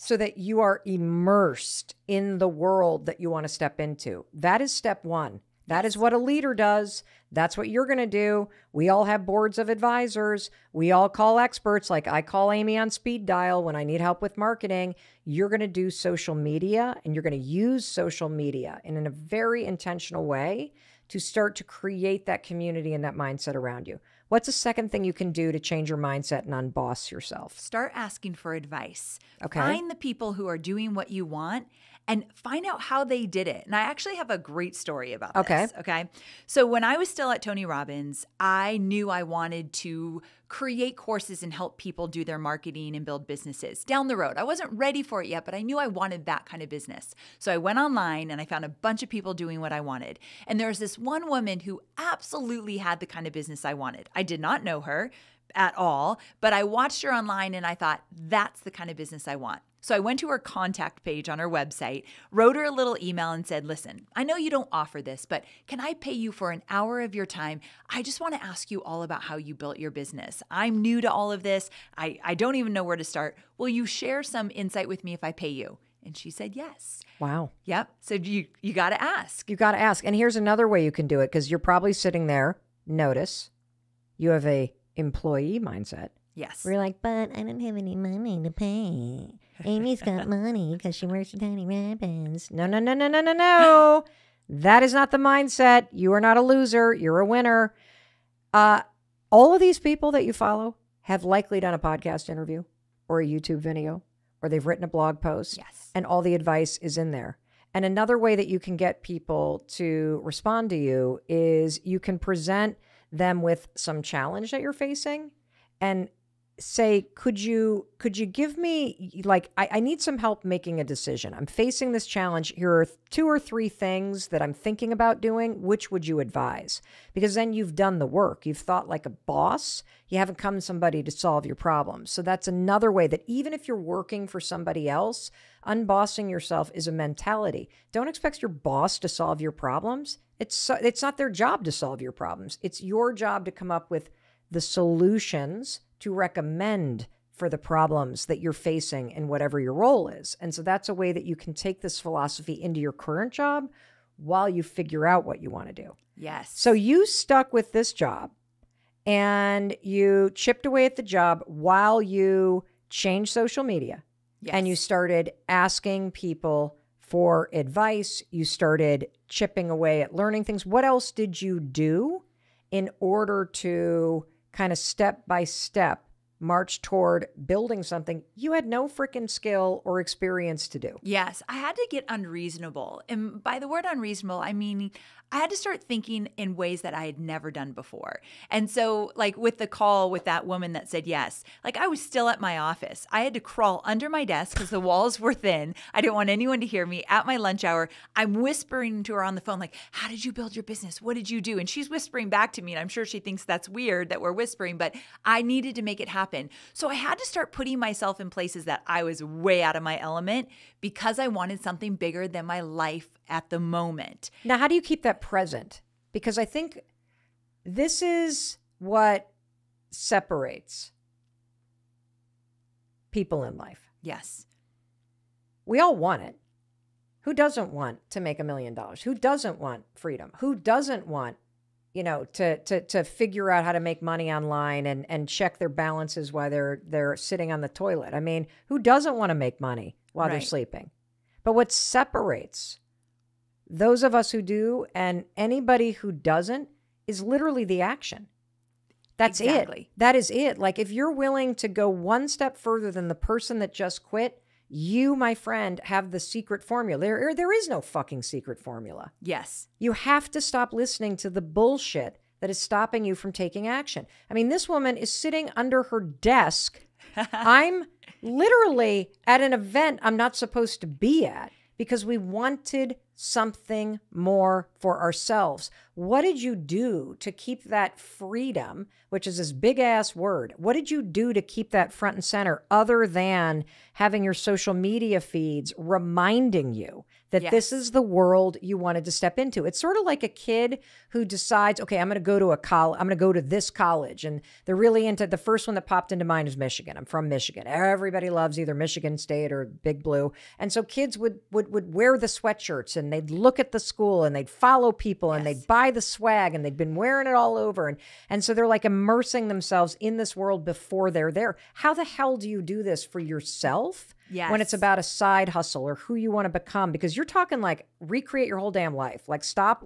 so that you are immersed in the world that you want to step into. That is step one. That is what a leader does. That's what you're going to do. We all have boards of advisors. We all call experts. Like I call Amy on speed dial when I need help with marketing. You're going to do social media, and you're going to use social media in a very intentional way to start to create that community and that mindset around you. What's the second thing you can do to change your mindset and unboss yourself? Start asking for advice. Okay. Find the people who are doing what you want and find out how they did it. And I actually have a great story about this. Okay. So when I was still at Tony Robbins, I knew I wanted to create courses and help people do their marketing and build businesses down the road. I wasn't ready for it yet, but I knew I wanted that kind of business. So I went online and I found a bunch of people doing what I wanted. And there was this one woman who absolutely had the kind of business I wanted. I did not know her at all, but I watched her online and I thought, that's the kind of business I want. So I went to her contact page on her website, wrote her a little email and said, listen, I know you don't offer this, but can I pay you for an hour of your time? I just want to ask you all about how you built your business. I'm new to all of this. I don't even know where to start. Will you share some insight with me if I pay you? And she said, yes. Wow. Yep. So you got to ask. You got to ask. And here's another way you can do it, because you're probably sitting there. Notice you have a employee mindset. Yes. We're like, but I don't have any money to pay. Amy's got money because she works at Tony Robbins. No. That is not the mindset. You are not a loser. You're a winner. All of these people that you follow have likely done a podcast interview or a YouTube video, or they've written a blog post. Yes. And all the advice is in there. And another way that you can get people to respond to you is you can present them with some challenge that you're facing and say, could you give me, like, I need some help making a decision. I'm facing this challenge. Here are 2 or 3 things that I'm thinking about doing. Which would you advise? Because then you've done the work. You've thought like a boss. You haven't come to somebody to solve your problems. So that's another way that even if you're working for somebody else, unbossing yourself is a mentality. Don't expect your boss to solve your problems. It's not their job to solve your problems. It's your job to come up with the solutions to recommend for the problems that you're facing in whatever your role is. And so that's a way that you can take this philosophy into your current job while you figure out what you want to do. Yes. So you stuck with this job and you chipped away at the job while you changed social media. Yes. And you started asking people for advice. You started chipping away at learning things. What else did you do in order to kind of step by step march toward building something you had no freaking skill or experience to do? Yes, I had to get unreasonable. And by the word unreasonable, I mean, I had to start thinking in ways that I had never done before. And so like with the call with that woman that said yes, like I was still at my office. I had to crawl under my desk because the walls were thin. I didn't want anyone to hear me at my lunch hour. I'm whispering to her on the phone, like, how did you build your business? What did you do? And she's whispering back to me. And I'm sure she thinks that's weird that we're whispering, but I needed to make it happen. So I had to start putting myself in places that I was way out of my element because I wanted something bigger than my life at the moment. Now, how do you keep that present? Because I think this is what separates people in life. Yes. We all want it. Who doesn't want to make $1 million? Who doesn't want freedom? Who doesn't want, to figure out how to make money online and check their balances while they're sitting on the toilet? I mean, who doesn't want to make money while they're sleeping? But what separates those of us who do and anybody who doesn't is literally the action. That's exactly it. That is it. Like if you're willing to go one step further than the person that just quit, you, my friend, have the secret formula. There is no fucking secret formula. Yes. You have to stop listening to the bullshit that is stopping you from taking action. I mean, this woman is sitting under her desk. I'm literally at an event I'm not supposed to be at because we wanted something more for ourselves. What did you do to keep that freedom, which is this big ass word? What did you do to keep that front and center other than having your social media feeds reminding you that this Yes. is the world you wanted to step into. It's sort of like a kid who decides, okay, I'm going to go to I'm going to go to this college. And they're really into, the first one that popped into mind is Michigan. I'm from Michigan. Everybody loves either Michigan State or Big Blue. And so kids would wear the sweatshirts and they'd look at the school and they'd follow people and they'd buy the swag and they'd been wearing it all over. And so they're like immersing themselves in this world before they're there. How the hell do you do this for yourself? Yes. When it's about a side hustle or who you want to become, because you're talking like recreate your whole damn life. Like stop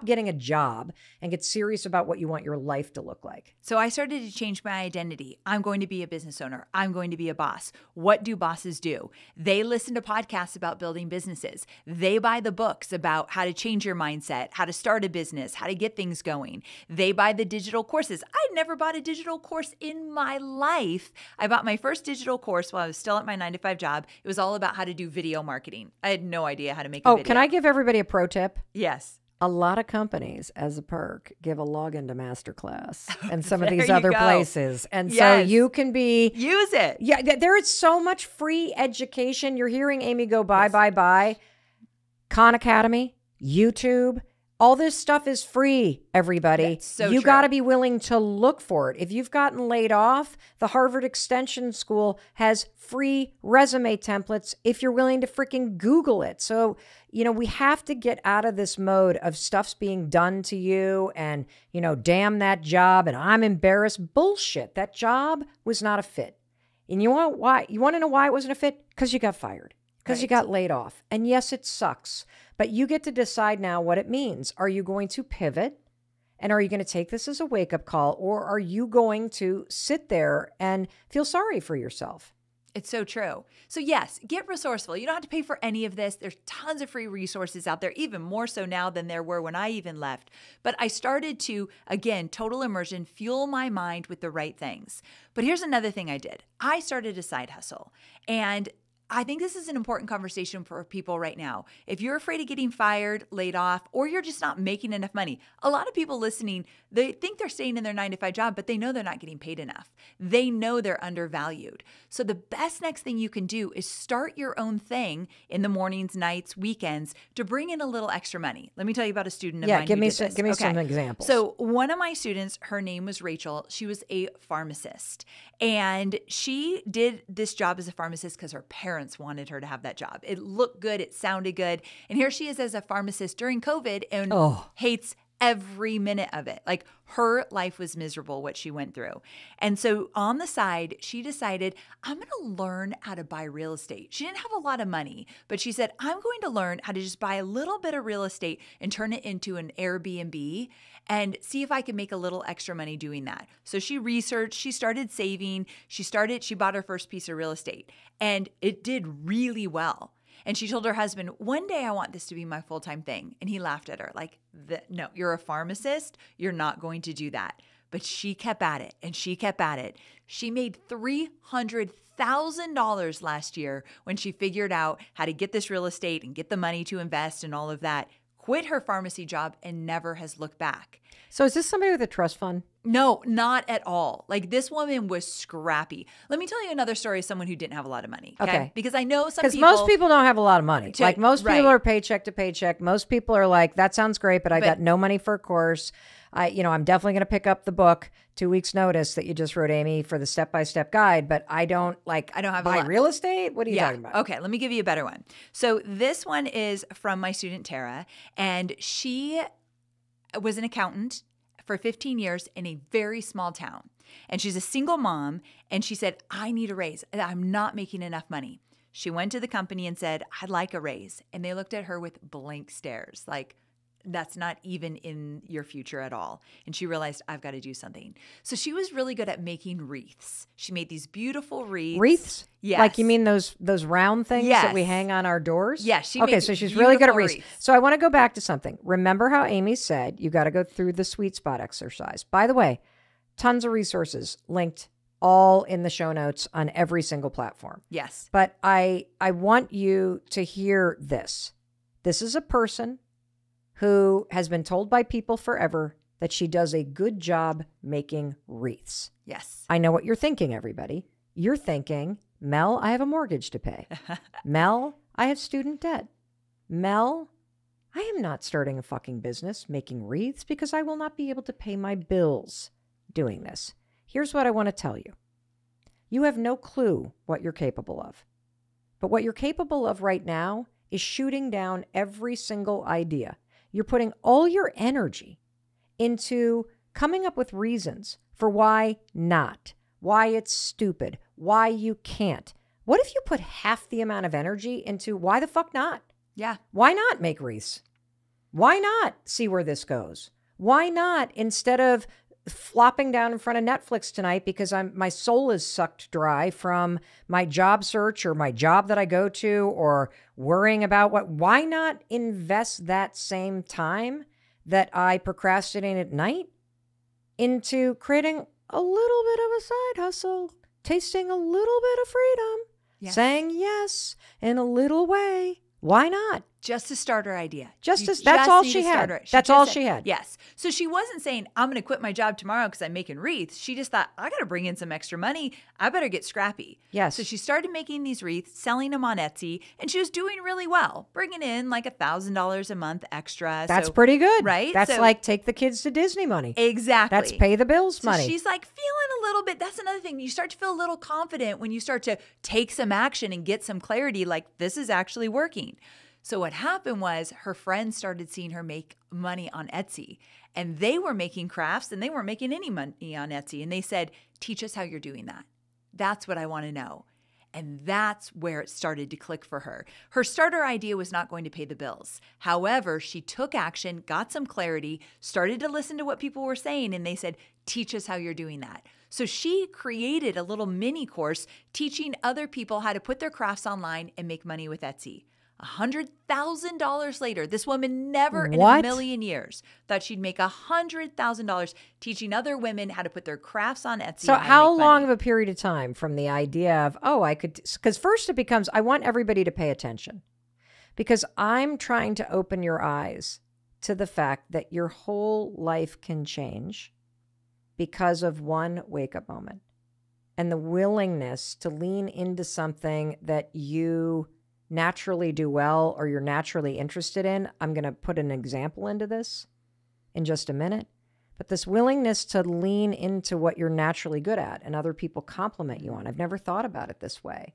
getting a job and get serious about what you want your life to look like. So I started to change my identity. I'm going to be a business owner. I'm going to be a boss. What do bosses do? They listen to podcasts about building businesses. They buy the books about how to change your mindset, how to start a business, how to get things going. They buy the digital courses. I never bought a digital course in my life. I bought my first digital course while I was still at my 9-to-5 job. It was all about how to do video marketing. I had no idea how to make a video. Oh, can I give everybody a pro tip? Yes. A lot of companies, as a perk, give a login to Masterclass and some of There these you other go. places. And so Yes. you can be... Use it. Yeah, there is so much free education. You're hearing Amy go buy. Khan Academy, YouTube, all this stuff is free, everybody. That's so you true. got to be willing to look for it. If you've gotten laid off, the Harvard Extension School has free resume templates if you're willing to freaking Google it. So, we have to get out of this mode of stuff's being done to you and, damn that job and I'm embarrassed. Bullshit. That job was not a fit. And you want why? You want to know why it wasn't a fit? Because you got fired. Because you got laid off. And yes, it sucks. But you get to decide now what it means. Are you going to pivot? And are you going to take this as a wake-up call? Or are you going to sit there and feel sorry for yourself? It's so true. So yes, get resourceful. You don't have to pay for any of this. There's tons of free resources out there, even more so now than there were when I even left. But I started to, again, total immersion, fuel my mind with the right things. But here's another thing I did. I started a side hustle. And I think this is an important conversation for people right now. If you're afraid of getting fired, laid off, or you're just not making enough money, a lot of people listening, they think they're staying in their 9-to-5 job, but they know they're not getting paid enough. They know they're undervalued. So the best next thing you can do is start your own thing in the mornings, nights, weekends to bring in a little extra money. Let me tell you about a student of mine give who me did this. give me some examples. So one of my students, her name was Rachel. She was a pharmacist, and she did this job as a pharmacist because her parents wanted her to have that job. It looked good. It sounded good. And here she is as a pharmacist during COVID and hates every minute of it. Like her life was miserable, what she went through. And so on the side, she decided, I'm going to learn how to buy real estate. She didn't have a lot of money, but she said, I'm going to learn how to just buy a little bit of real estate and turn it into an Airbnb and see if I can make a little extra money doing that. So she researched, she started saving, she bought her first piece of real estate, and it did really well. And she told her husband, one day I want this to be my full-time thing. And he laughed at her like, no, you're a pharmacist. You're not going to do that. But she kept at it and she kept at it. She made $300,000 last year when she figured out how to get this real estate and get the money to invest and all of that, quit her pharmacy job and never has looked back. So is this somebody with a trust fund? No, not at all. Like this woman was scrappy. Let me tell you another story of someone who didn't have a lot of money. Okay. Because I know some people. Because most people don't have a lot of money. Like most people are paycheck to paycheck. Most people are like, that sounds great, but I got no money for a course. I'm definitely going to pick up the book 2 weeks notice that you just wrote, Amy, for the step-by-step guide, but I don't have buy real estate. What are you talking about? Okay. Let me give you a better one. So this one is from my student, Tara, and she was an accountant for 15 years in a very small town. And she's a single mom. And she said, I need a raise. I'm not making enough money. She went to the company and said, I'd like a raise. And they looked at her with blank stares, like, that's not even in your future at all. And she realized, I've got to do something. So she was really good at making wreaths. She made these beautiful wreaths. Wreaths? Yes. Like you mean those round things that we Yes. hang on our doors? Yes. Okay, so she's really good at beautiful wreaths. So I want to go back to something. Remember how Amy said you got to go through the sweet spot exercise. By the way, tons of resources linked all in the show notes on every single platform. Yes. But I want you to hear this. This is a person who has been told by people forever that she does a good job making wreaths. Yes. I know what you're thinking, everybody. You're thinking, Mel, I have a mortgage to pay. Mel, I have student debt. Mel, I am not starting a fucking business making wreaths because I will not be able to pay my bills doing this. Here's what I want to tell you. You have no clue what you're capable of. But what you're capable of right now is shooting down every single idea. You're putting all your energy into coming up with reasons for why not, why it's stupid, why you can't. What if you put half the amount of energy into why the fuck not? Yeah. Why not make wreaths? Why not see where this goes? Why not, instead of flopping down in front of Netflix tonight because my soul is sucked dry from my job search or my job that I go to or worrying about why not invest that same time that I procrastinate at night into creating a little bit of a side hustle, tasting a little bit of freedom, saying yes in a little way. Why not? Just a starter idea. That's all she had. That's all she had. Yes. So she wasn't saying, I'm going to quit my job tomorrow because I'm making wreaths. She just thought, I got to bring in some extra money. I better get scrappy. Yes. So she started making these wreaths, selling them on Etsy, and she was doing really well, bringing in like $1,000 a month extra. That's pretty good. Right? That's like take the kids to Disney money. Exactly. That's pay the bills money. So she's like feeling a little bit. That's another thing. You start to feel a little confident when you start to take some action and get some clarity, like this is actually working. So what happened was her friends started seeing her make money on Etsy, and they were making crafts and they weren't making any money on Etsy. And they said, teach us how you're doing that. That's what I want to know. And that's where it started to click for her. Her starter idea was not going to pay the bills. However, she took action, got some clarity, started to listen to what people were saying, and they said, teach us how you're doing that. So she created a little mini course teaching other people how to put their crafts online and make money with Etsy. $100,000 later, this woman never in a million years thought she'd make $100,000 teaching other women how to put their crafts on Etsy. So how long of a period of time from the idea of, I could, because first it becomes, I want everybody to pay attention because I'm trying to open your eyes to the fact that your whole life can change because of one wake-up moment and the willingness to lean into something that you naturally do well or you're naturally interested in. I'm going to put an example into this in just a minute. But this willingness to lean into what you're naturally good at and other people compliment you on. I've never thought about it this way.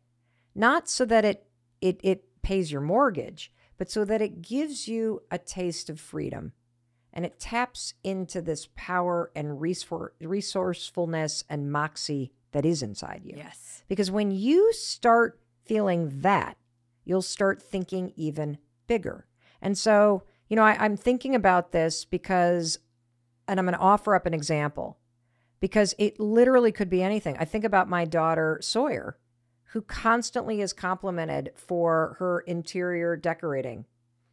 Not so that it pays your mortgage, but so that it gives you a taste of freedom. And it taps into this power and resourcefulness and moxie that is inside you. Yes. Because when you start feeling that, you'll start thinking even bigger. And so, I'm thinking about this because, and I'm going to offer up an example, because it literally could be anything. I think about my daughter, Sawyer, who constantly is complimented for her interior decorating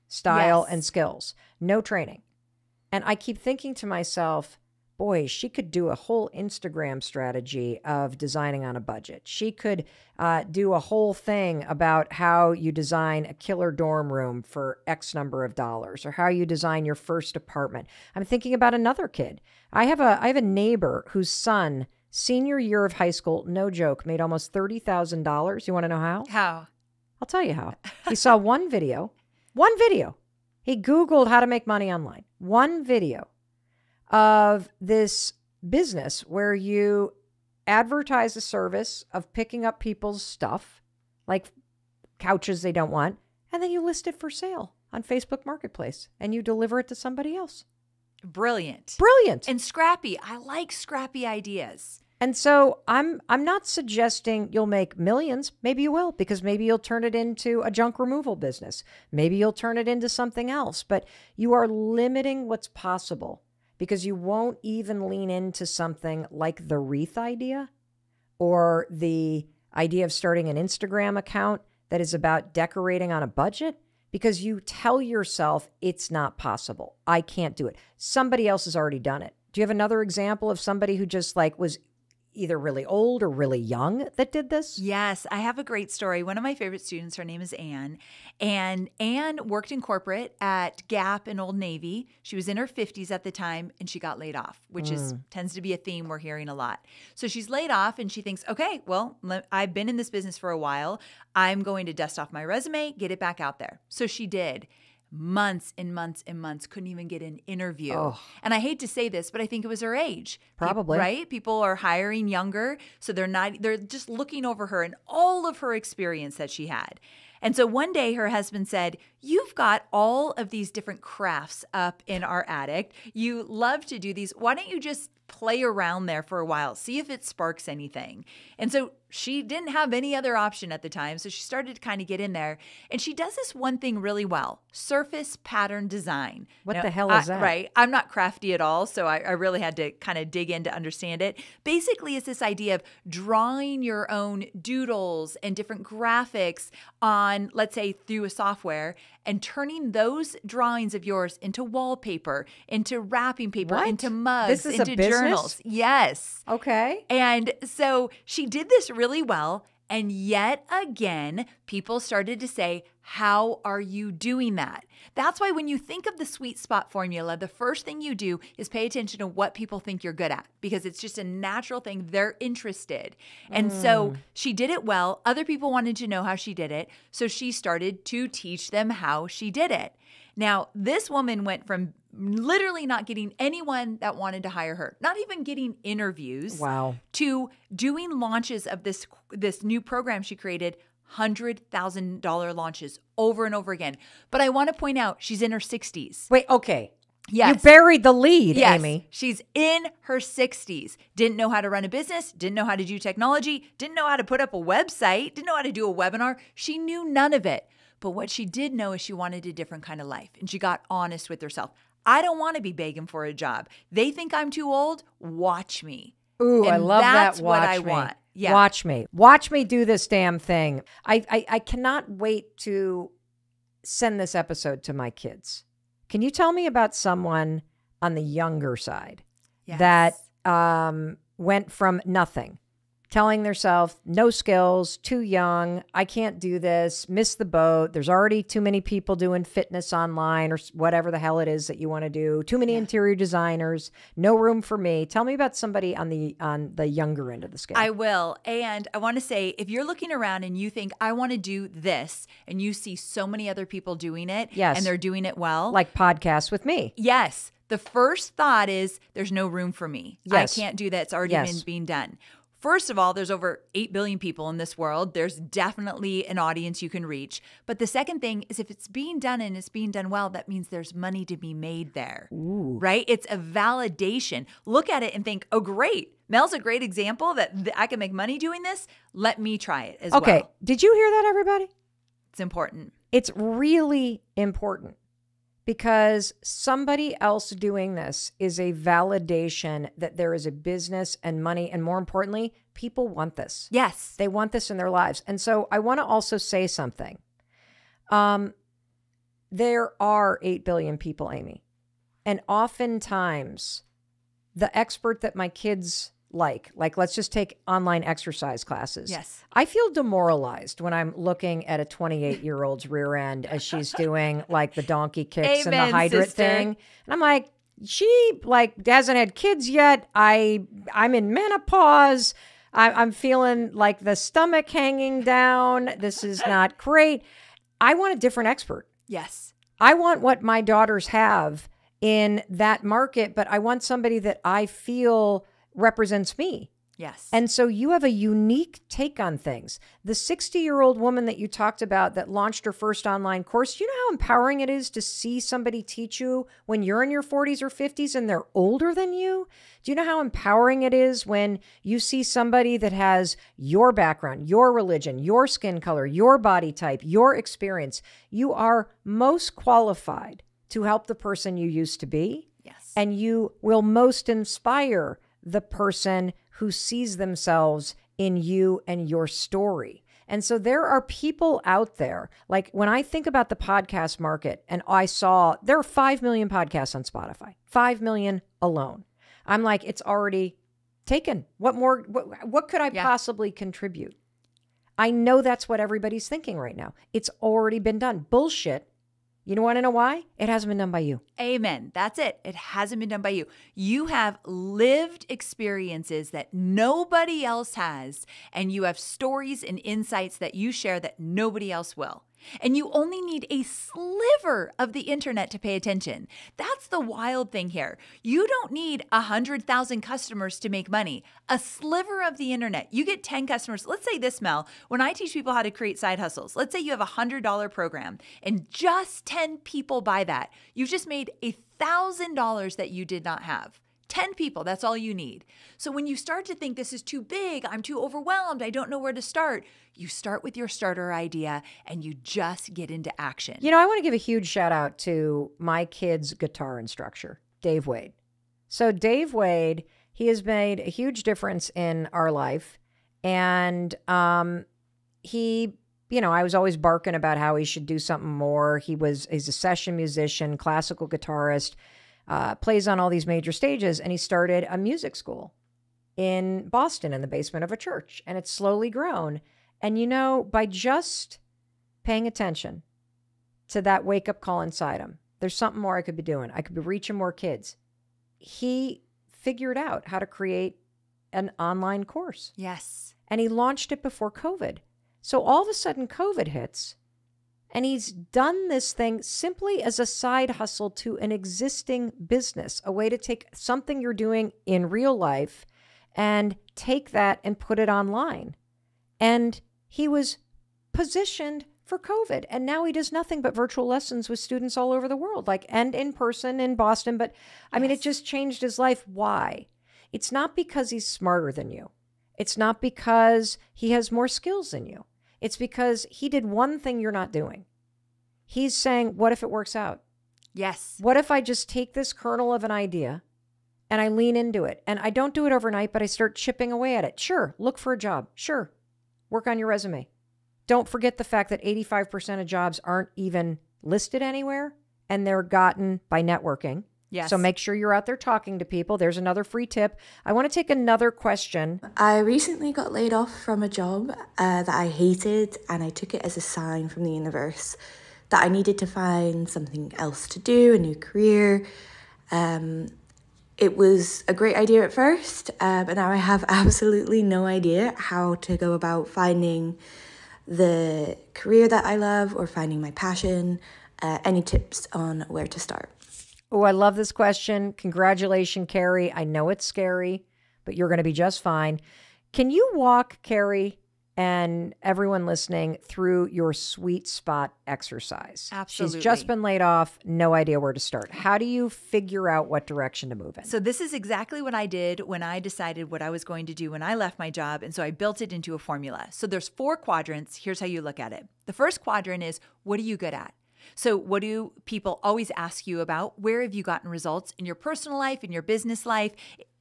style and skills. No training. And I keep thinking to myself, boy, she could do a whole Instagram strategy of designing on a budget. She could do a whole thing about how you design a killer dorm room for X number of dollars, or how you design your first apartment. I'm thinking about another kid. I have a neighbor whose son, senior year of high school, no joke, made almost $30,000. You want to know how? How? I'll tell you how. He saw one video. He Googled how to make money online. One video of this business where you advertise a service of picking up people's stuff, like couches they don't want, and then you list it for sale on Facebook Marketplace and you deliver it to somebody else. Brilliant. And scrappy. I like scrappy ideas. And so I'm not suggesting you'll make millions. Maybe you will, because maybe you'll turn it into a junk removal business. Maybe you'll turn it into something else, but you are limiting what's possible. Because you won't even lean into something like the wreath idea or the idea of starting an Instagram account that is about decorating on a budget, because you tell yourself it's not possible. I can't do it. Somebody else has already done it. Do you have another example of somebody who just was either really old or really young that did this? Yes, I have a great story. One of my favorite students, her name is Anne. And Anne worked in corporate at Gap and Old Navy. She was in her 50s at the time and she got laid off, which tends to be a theme we're hearing a lot. So she's laid off and she thinks, okay, well, I've been in this business for a while. I'm going to dust off my resume, get it back out there. So she did. Months and months and months, couldn't even get an interview. Oh. And I hate to say this, but I think it was her age. Probably. Right? People are hiring younger, so they're just looking over her and all of her experience that she had. And so one day her husband said, you've got all of these different crafts up in our attic. You love to do these. Why don't you just play around there for a while, see if it sparks anything? And so she didn't have any other option at the time. So she started to kind of get in there. And she does this one thing really well: surface pattern design. What the hell is that? Right. I'm not crafty at all. So I really had to kind of dig in to understand it. Basically, it's this idea of drawing your own doodles and different graphics on, let's say, through a software, and turning those drawings of yours into wallpaper, into wrapping paper, What? into mugs, This is a into business? journals. Yes. Okay. And so she did this really well. And yet again, people started to say, how are you doing that? That's why when you think of the sweet spot formula, the first thing you do is pay attention to what people think you're good at, because it's just a natural thing. They're interested. And so she did it well. Other people wanted to know how she did it. So she started to teach them how she did it. Now, this woman went from literally not getting anyone that wanted to hire her, not even getting interviews, Wow. to doing launches of this new program she created, $100,000 launches over and over again. But I want to point out, she's in her 60s. Wait, okay. Yes. You buried the lead, Yes. Amy. She's in her 60s. Didn't know how to run a business, didn't know how to do technology, didn't know how to put up a website, didn't know how to do a webinar. She knew none of it. But what she did know is she wanted a different kind of life, and she got honest with herself. I don't want to be begging for a job. They think I'm too old. Watch me. Ooh, I And love that's that. what Watch I me. want. Yeah. Watch me. Watch me do this damn thing. I cannot wait to send this episode to my kids. Can you tell me about someone on the younger side Yes. that went from nothing, telling themselves, no skills, too young, I can't do this, missed the boat, there's already too many people doing fitness online or whatever the hell it is that you want to do, too many interior designers, no room for me. Tell me about somebody on the younger end of the scale. I will. And I want to say, if you're looking around and you think, I want to do this, and you see so many other people doing it, Yes. and they're doing it well. Like podcasts with me. Yes. The first thought is, there's no room for me. Yes. I can't do that. It's already Yes. been being done. First of all, there's over 8 billion people in this world. There's definitely an audience you can reach. But the second thing is, if it's being done and it's being done well, that means there's money to be made there, right? It's a validation. Look at it and think, oh, great. Mel's a great example that I can make money doing this. Let me try it as Okay. well. Did you hear that, everybody? It's important. It's really important, because somebody else doing this is a validation that there is a business and money. And more importantly, people want this. Yes. They want this in their lives. And so I want to also say something. There are 8 billion people, Amy. And oftentimes the expert that my kids like let's just take online exercise classes. Yes. I feel demoralized when I'm looking at a 28-year-old's rear end as she's doing like the donkey kicks and Amen, the hydrant sister. thing. And I'm like, she hasn't had kids yet. I'm in menopause. I'm feeling like the stomach hanging down. This is not great. I want a different expert. Yes. I want what my daughters have in that market, but I want somebody that I feel represents me. Yes. And so you have a unique take on things. The 60-year-old woman that you talked about that launched her first online course, do you know how empowering it is to see somebody teach you when you're in your 40s or 50s and they're older than you? Do you know how empowering it is when you see somebody that has your background, your religion, your skin color, your body type, your experience? You are most qualified to help the person you used to be. Yes. And you will most inspire the person who sees themselves in you and your story. And so there are people out there, like when I think about the podcast market, and I saw there are 5 million podcasts on Spotify, 5 million alone. I'm like, it's already taken. What could I possibly contribute? I know that's what everybody's thinking right now. It's already been done. Bullshit. You want to know why? It hasn't been done by you. Amen. That's it. It hasn't been done by you. You have lived experiences that nobody else has, and you have stories and insights that you share that nobody else will. And you only need a sliver of the internet to pay attention. That's the wild thing here. You don't need 100,000 customers to make money. A sliver of the internet. You get 10 customers. Let's say this, Mel. When I teach people how to create side hustles, let's say you have a $100 program and just 10 people buy that. You've just made $1,000 that you did not have. 10 people, that's all you need. So when you start to think this is too big, I'm too overwhelmed, I don't know where to start, you start with your starter idea and you just get into action. I want to give a huge shout out to my kid's guitar instructor, Dave Wade. So Dave Wade, he has made a huge difference in our life. And he, I was always barking about how he should do something more. He's a session musician, classical guitarist, plays on all these major stages, and he started a music school in Boston in the basement of a church, and it's slowly grown. And by just paying attention to that wake-up call inside him, there's something more I could be doing. I could be reaching more kids. He figured out how to create an online course. Yes. And he launched it before COVID. So all of a sudden COVID hits, and he's done this thing simply as a side hustle to an existing business, a way to take something you're doing in real life and take that and put it online. And he was positioned for COVID. And now he does nothing but virtual lessons with students all over the world, and in person in Boston. But I mean, it just changed his life. Why? It's not because he's smarter than you. It's not because he has more skills than you. It's because he did one thing you're not doing. He's saying, what if it works out? Yes. What if I just take this kernel of an idea and I lean into it? And I don't do it overnight, but I start chipping away at it. Sure, look for a job. Sure, work on your resume. Don't forget the fact that 85% of jobs aren't even listed anywhere, and they're gotten by networking. Yes. So make sure you're out there talking to people. There's another free tip. I want to take another question. I recently got laid off from a job that I hated, and I took it as a sign from the universe that I needed to find something else to do, a new career. It was a great idea at first, but now I have absolutely no idea how to go about finding the career that I love or finding my passion. Any tips on where to start? Oh, I love this question. Congratulations, Carrie. I know it's scary, but you're going to be just fine. Can you walk, Carrie, and everyone listening through your sweet spot exercise? Absolutely. She's just been laid off, no idea where to start. How do you figure out what direction to move in? So this is exactly what I did when I decided what I was going to do when I left my job. And so I built it into a formula. So there's 4 quadrants. Here's how you look at it. The first quadrant is, what are you good at? So what do people always ask you about? Where have you gotten results in your personal life, in your business life?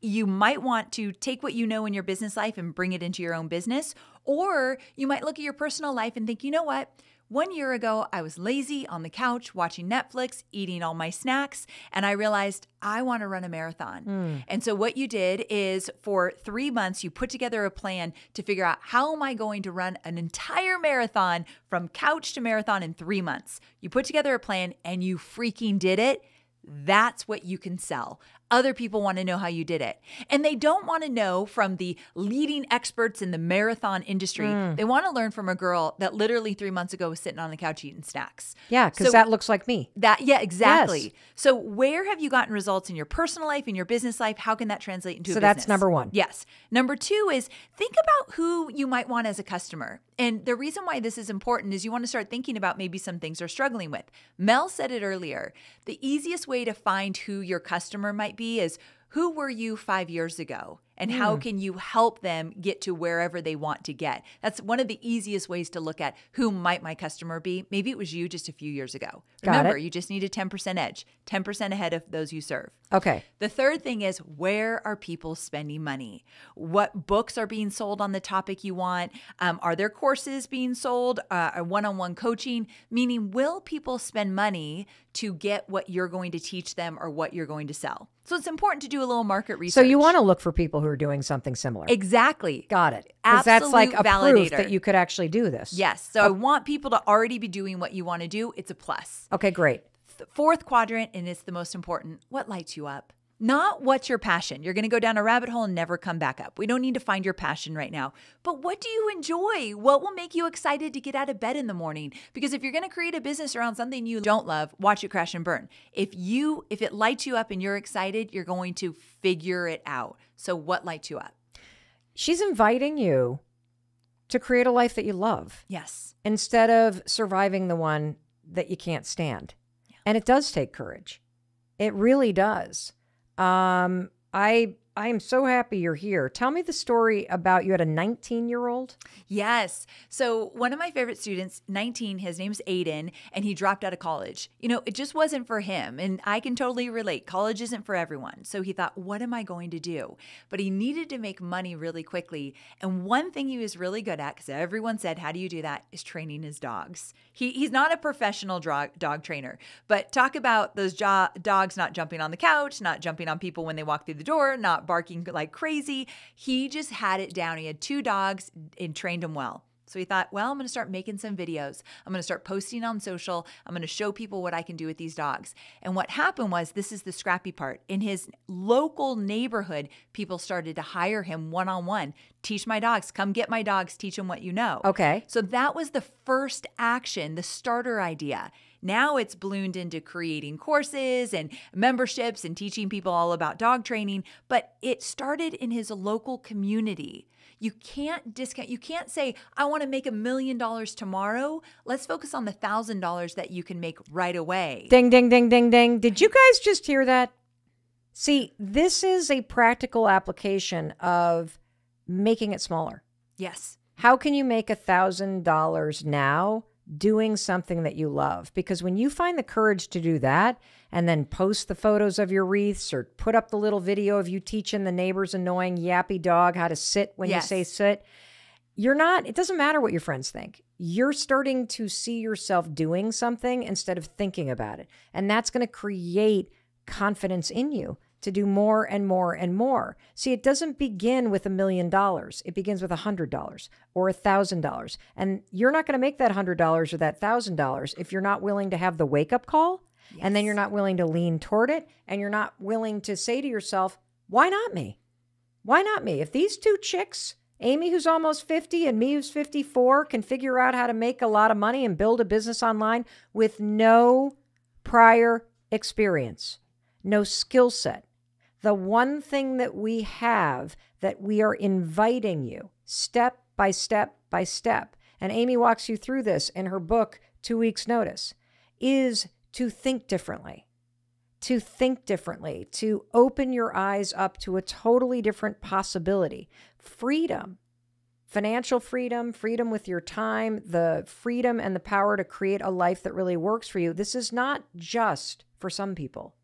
You might want to take what you know in your business life and bring it into your own business. Or you might look at your personal life and think, you know what? 1 year ago, I was lazy on the couch watching Netflix, eating all my snacks, and I realized I want to run a marathon. And so what you did is for 3 months, you put together a plan to figure out, how am I going to run an entire marathon from couch to marathon in 3 months? You put together a plan and you freaking did it. That's what you can sell. Other people want to know how you did it. And they don't want to know from the leading experts in the marathon industry. They want to learn from a girl that literally 3 months ago was sitting on the couch eating snacks. Yeah, because that looks like me. Yeah, exactly. Yes. So where have you gotten results in your personal life, in your business life? How can that translate into a business? So that's number 1. Yes. Number 2 is, think about who you might want as a customer. And the reason why this is important is you want to start thinking about maybe some things they're struggling with. Mel said it earlier. The easiest way to find who your customer might be is, who were you 5 years ago? And how can you help them get to wherever they want to get? That's one of the easiest ways to look at who might my customer be. Maybe it was you just a few years ago. Remember, you just need a 10% edge, 10% ahead of those you serve. Okay. The third thing is, where are people spending money? What books are being sold on the topic you want? Are there courses being sold? One-on-one coaching? Meaning, will people spend money to get what you're going to teach them or what you're going to sell? So it's important to do a little market research. So you want to look for people who who are doing something similar. Exactly. Got it. Because that's like a Absolute proof validator. that you could actually do this. Yes. So I want people to already be doing what you want to do. It's a plus. Okay, great. Fourth quadrant, and it's the most important. What lights you up? Not what's your passion. You're going to go down a rabbit hole and never come back up. We don't need to find your passion right now. But what do you enjoy? What will make you excited to get out of bed in the morning? Because if you're going to create a business around something you don't love, watch it crash and burn. If it lights you up and you're excited, you're going to figure it out. So what lights you up? She's inviting you to create a life that you love. Yes. Instead of surviving the one that you can't stand. Yeah. And it does take courage. It really does. I am so happy you're here. Tell me the story about you had a 19-year-old. Yes. So one of my favorite students, 19, his name's Aiden, and he dropped out of college. You know, it just wasn't for him. And I can totally relate. College isn't for everyone. So he thought, what am I going to do? But he needed to make money really quickly. And one thing he was really good at, because everyone said, how do you do that, is training his dogs. He's not a professional dog trainer, but talk about those dogs not jumping on the couch, not jumping on people when they walk through the door, not barking like crazy. He just had it down. He had 2 dogs and trained them well. So he thought, well, I'm going to start making some videos. I'm going to start posting on social. I'm going to show people what I can do with these dogs. And what happened was, this is the scrappy part. In his local neighborhood, people started to hire him one-on-one. Teach my dogs. Come get my dogs. Teach them what you know. Okay. So that was the first action, the starter idea. Now it's ballooned into creating courses and memberships and teaching people all about dog training, but it started in his local community. You can't discount, you can't say, I want to make $1 million tomorrow. Let's focus on the $1,000 that you can make right away. Ding, ding, ding, ding, ding. Did you guys just hear that? See, this is a practical application of making it smaller. Yes. How can you make $1,000 now doing something that you love? Because when you find the courage to do that and then post the photos of your wreaths or put up the little video of you teaching the neighbor's annoying yappy dog how to sit when you say sit, it doesn't matter what your friends think. You're starting to see yourself doing something instead of thinking about it. And that's going to create confidence in you to do more and more and more. See, it doesn't begin with $1 million. It begins with $100 or $1,000. And you're not going to make that $100 or that $1,000 if you're not willing to have the wake-up call, and then you're not willing to lean toward it, and you're not willing to say to yourself, why not me? Why not me? If these 2 chicks, Amy, who's almost 50, and me, who's 54, can figure out how to make a lot of money and build a business online with no prior experience, no skill set, the one thing that we have that we are inviting you step by step by step, and Amy walks you through this in her book, 2 Weeks Notice, is to think differently. To think differently, to open your eyes up to a totally different possibility. Freedom, financial freedom, freedom with your time, the freedom and the power to create a life that really works for you. This is not just for some people.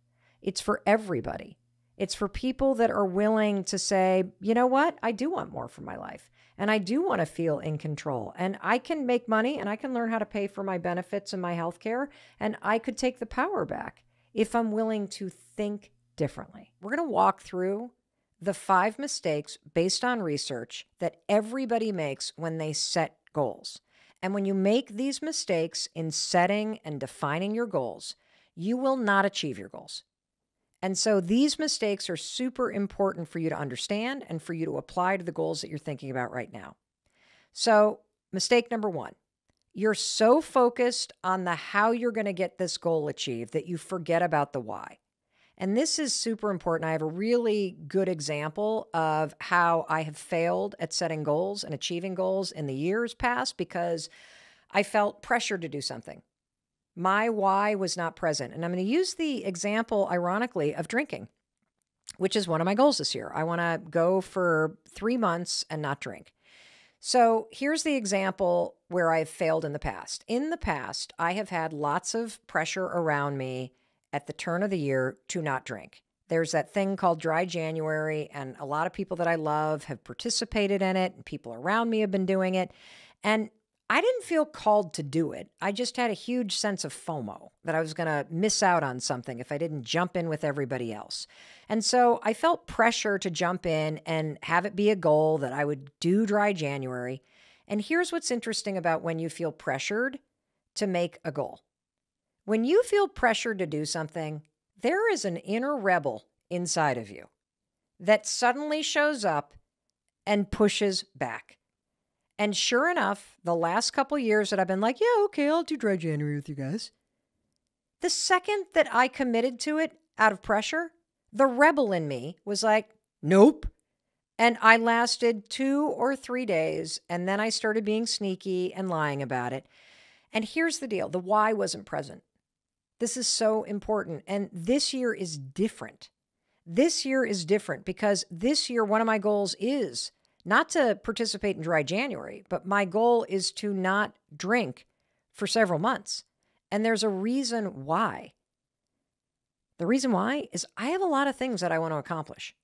It's for everybody. It's for people that are willing to say, you know what? I do want more for my life. And I do want to feel in control. And I can make money, and I can learn how to pay for my benefits and my health care. And I could take the power back if I'm willing to think differently. We're going to walk through the 5 mistakes based on research that everybody makes when they set goals. And when you make these mistakes in setting and defining your goals, you will not achieve your goals. And so these mistakes are super important for you to understand and for you to apply to the goals that you're thinking about right now. So mistake number 1, you're so focused on the how you're going to get this goal achieved that you forget about the why. And this is super important. I have a really good example of how I have failed at setting goals and achieving goals in the years past because I felt pressure to do something. My why was not present. And I'm going to use the example, ironically, of drinking, which is one of my goals this year. I want to go for 3 months and not drink. So here's the example where I've failed in the past. In the past, I have had lots of pressure around me at the turn of the year to not drink. There's that thing called Dry January, and a lot of people that I love have participated in it, and people around me have been doing it. And I didn't feel called to do it. I just had a huge sense of FOMO that I was going to miss out on something if I didn't jump in with everybody else. And so I felt pressure to jump in and have it be a goal that I would do dry January. And here's what's interesting about when you feel pressured to make a goal. When you feel pressured to do something, there is an inner rebel inside of you that suddenly shows up and pushes back. And sure enough, the last couple years that I've been like, yeah, okay, I'll do dry January with you guys. The second that I committed to it out of pressure, the rebel in me was like, nope. And I lasted 2 or 3 days, and then I started being sneaky and lying about it. And here's the deal. The why wasn't present. This is so important. And this year is different. This year is different because this year, one of my goals is not to participate in dry January, but my goal is to not drink for several months. And there's a reason why. The reason why is I have a lot of things that I want to accomplish.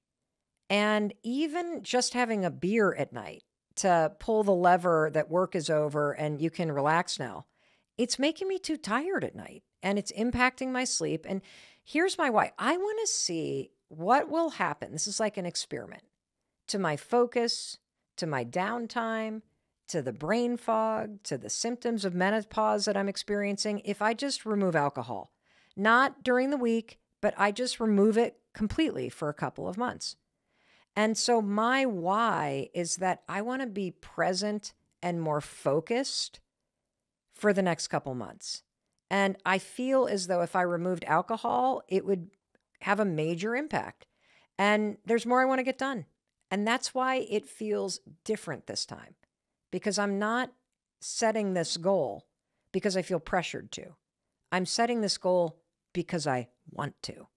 And even just having a beer at night to pull the lever that work is over and you can relax now, it's making me too tired at night and it's impacting my sleep. And here's my why. I want to see what will happen. This is like an experiment. To my focus, to my downtime, to the brain fog, to the symptoms of menopause that I'm experiencing, if I just remove alcohol. Not during the week, but I just remove it completely for a couple of months. And so my why is that I want to be present and more focused for the next couple months. And I feel as though if I removed alcohol, it would have a major impact. And there's more I want to get done. And that's why it feels different this time, because I'm not setting this goal because I feel pressured to. I'm setting this goal because I want to.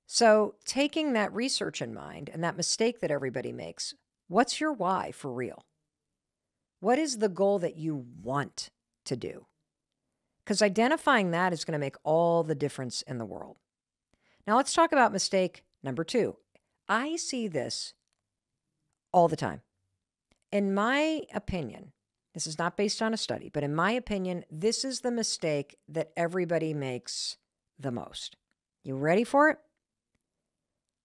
So taking that research in mind and that mistake that everybody makes, what's your why for real? What is the goal that you want to do? Because identifying that is going to make all the difference in the world. Now let's talk about mistake number 2. I see this all the time. In my opinion, this is not based on a study, but in my opinion, this is the mistake that everybody makes the most. You ready for it?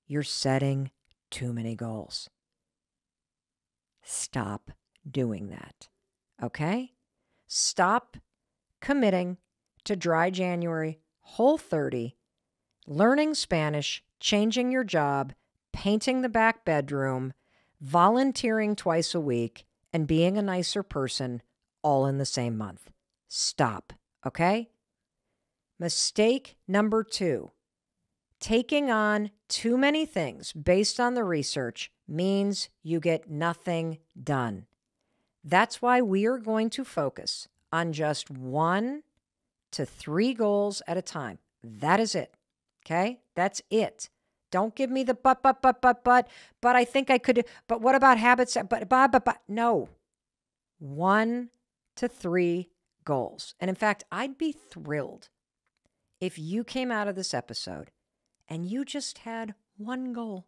You're setting too many goals. Stop doing that, okay? Stop committing to dry January, Whole30, learning Spanish, changing your job, painting the back bedroom, volunteering twice a week, and being a nicer person all in the same month. Stop, okay? Mistake number 2, taking on too many things based on the research means you get nothing done. That's why we are going to focus on just 1 to 3 goals at a time. That is it, okay? That's it. Don't give me the but I think I could, but what about habits? But. No. 1 to 3 goals. And in fact, I'd be thrilled if you came out of this episode and you just had 1 goal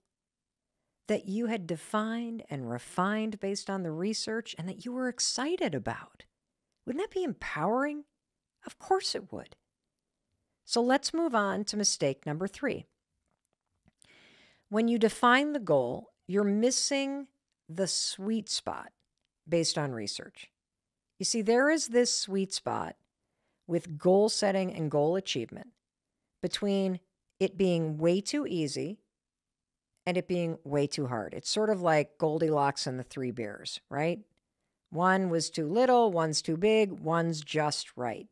that you had defined and refined based on the research and that you were excited about. Wouldn't that be empowering? Of course it would. So let's move on to mistake number 3. When you define the goal, you're missing the sweet spot based on research. You see, there is this sweet spot with goal setting and goal achievement between it being way too easy and it being way too hard. It's sort of like Goldilocks and the 3 bears, right? One was too little, one's too big, one's just right.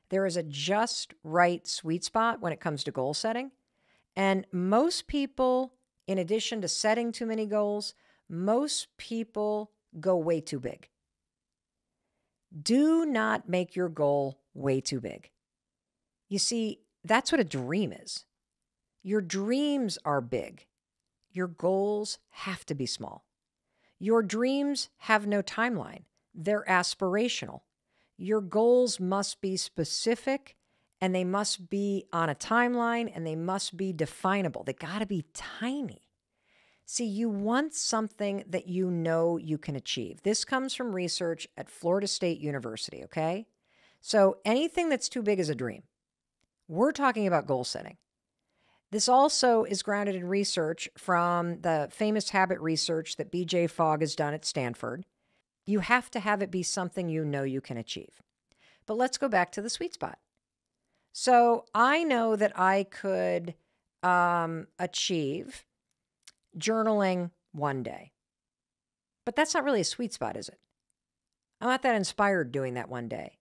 There is a just right sweet spot when it comes to goal setting. And most people, in addition to setting too many goals, most people go way too big. Do not make your goal way too big. You see, that's what a dream is. Your dreams are big. Your goals have to be small. Your dreams have no timeline. They're aspirational. Your goals must be specific and they must be on a timeline and they must be definable. They got to be tiny. See, you want something that you know you can achieve. This comes from research at Florida State University, okay? So anything that's too big is a dream. We're talking about goal setting. This also is grounded in research from the famous habit research that BJ Fogg has done at Stanford. You have to have it be something you know you can achieve. But let's go back to the sweet spot. So I know that I could achieve journaling one day. But that's not really a sweet spot, is it? I'm not that inspired doing that one day.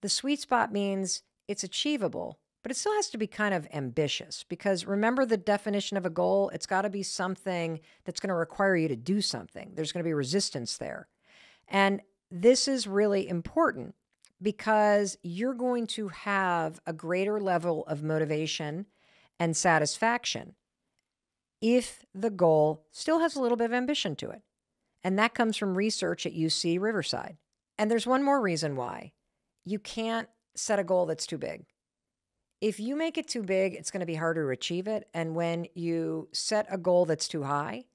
The sweet spot means it's achievable, but it still has to be kind of ambitious, because remember the definition of a goal? It's got to be something that's going to require you to do something. There's going to be resistance there. And this is really important because you're going to have a greater level of motivation and satisfaction if the goal still has a little bit of ambition to it. And that comes from research at UC Riverside. And there's one more reason why. You can't set a goal that's too big. If you make it too big, it's going to be harder to achieve it. And when you set a goal that's too high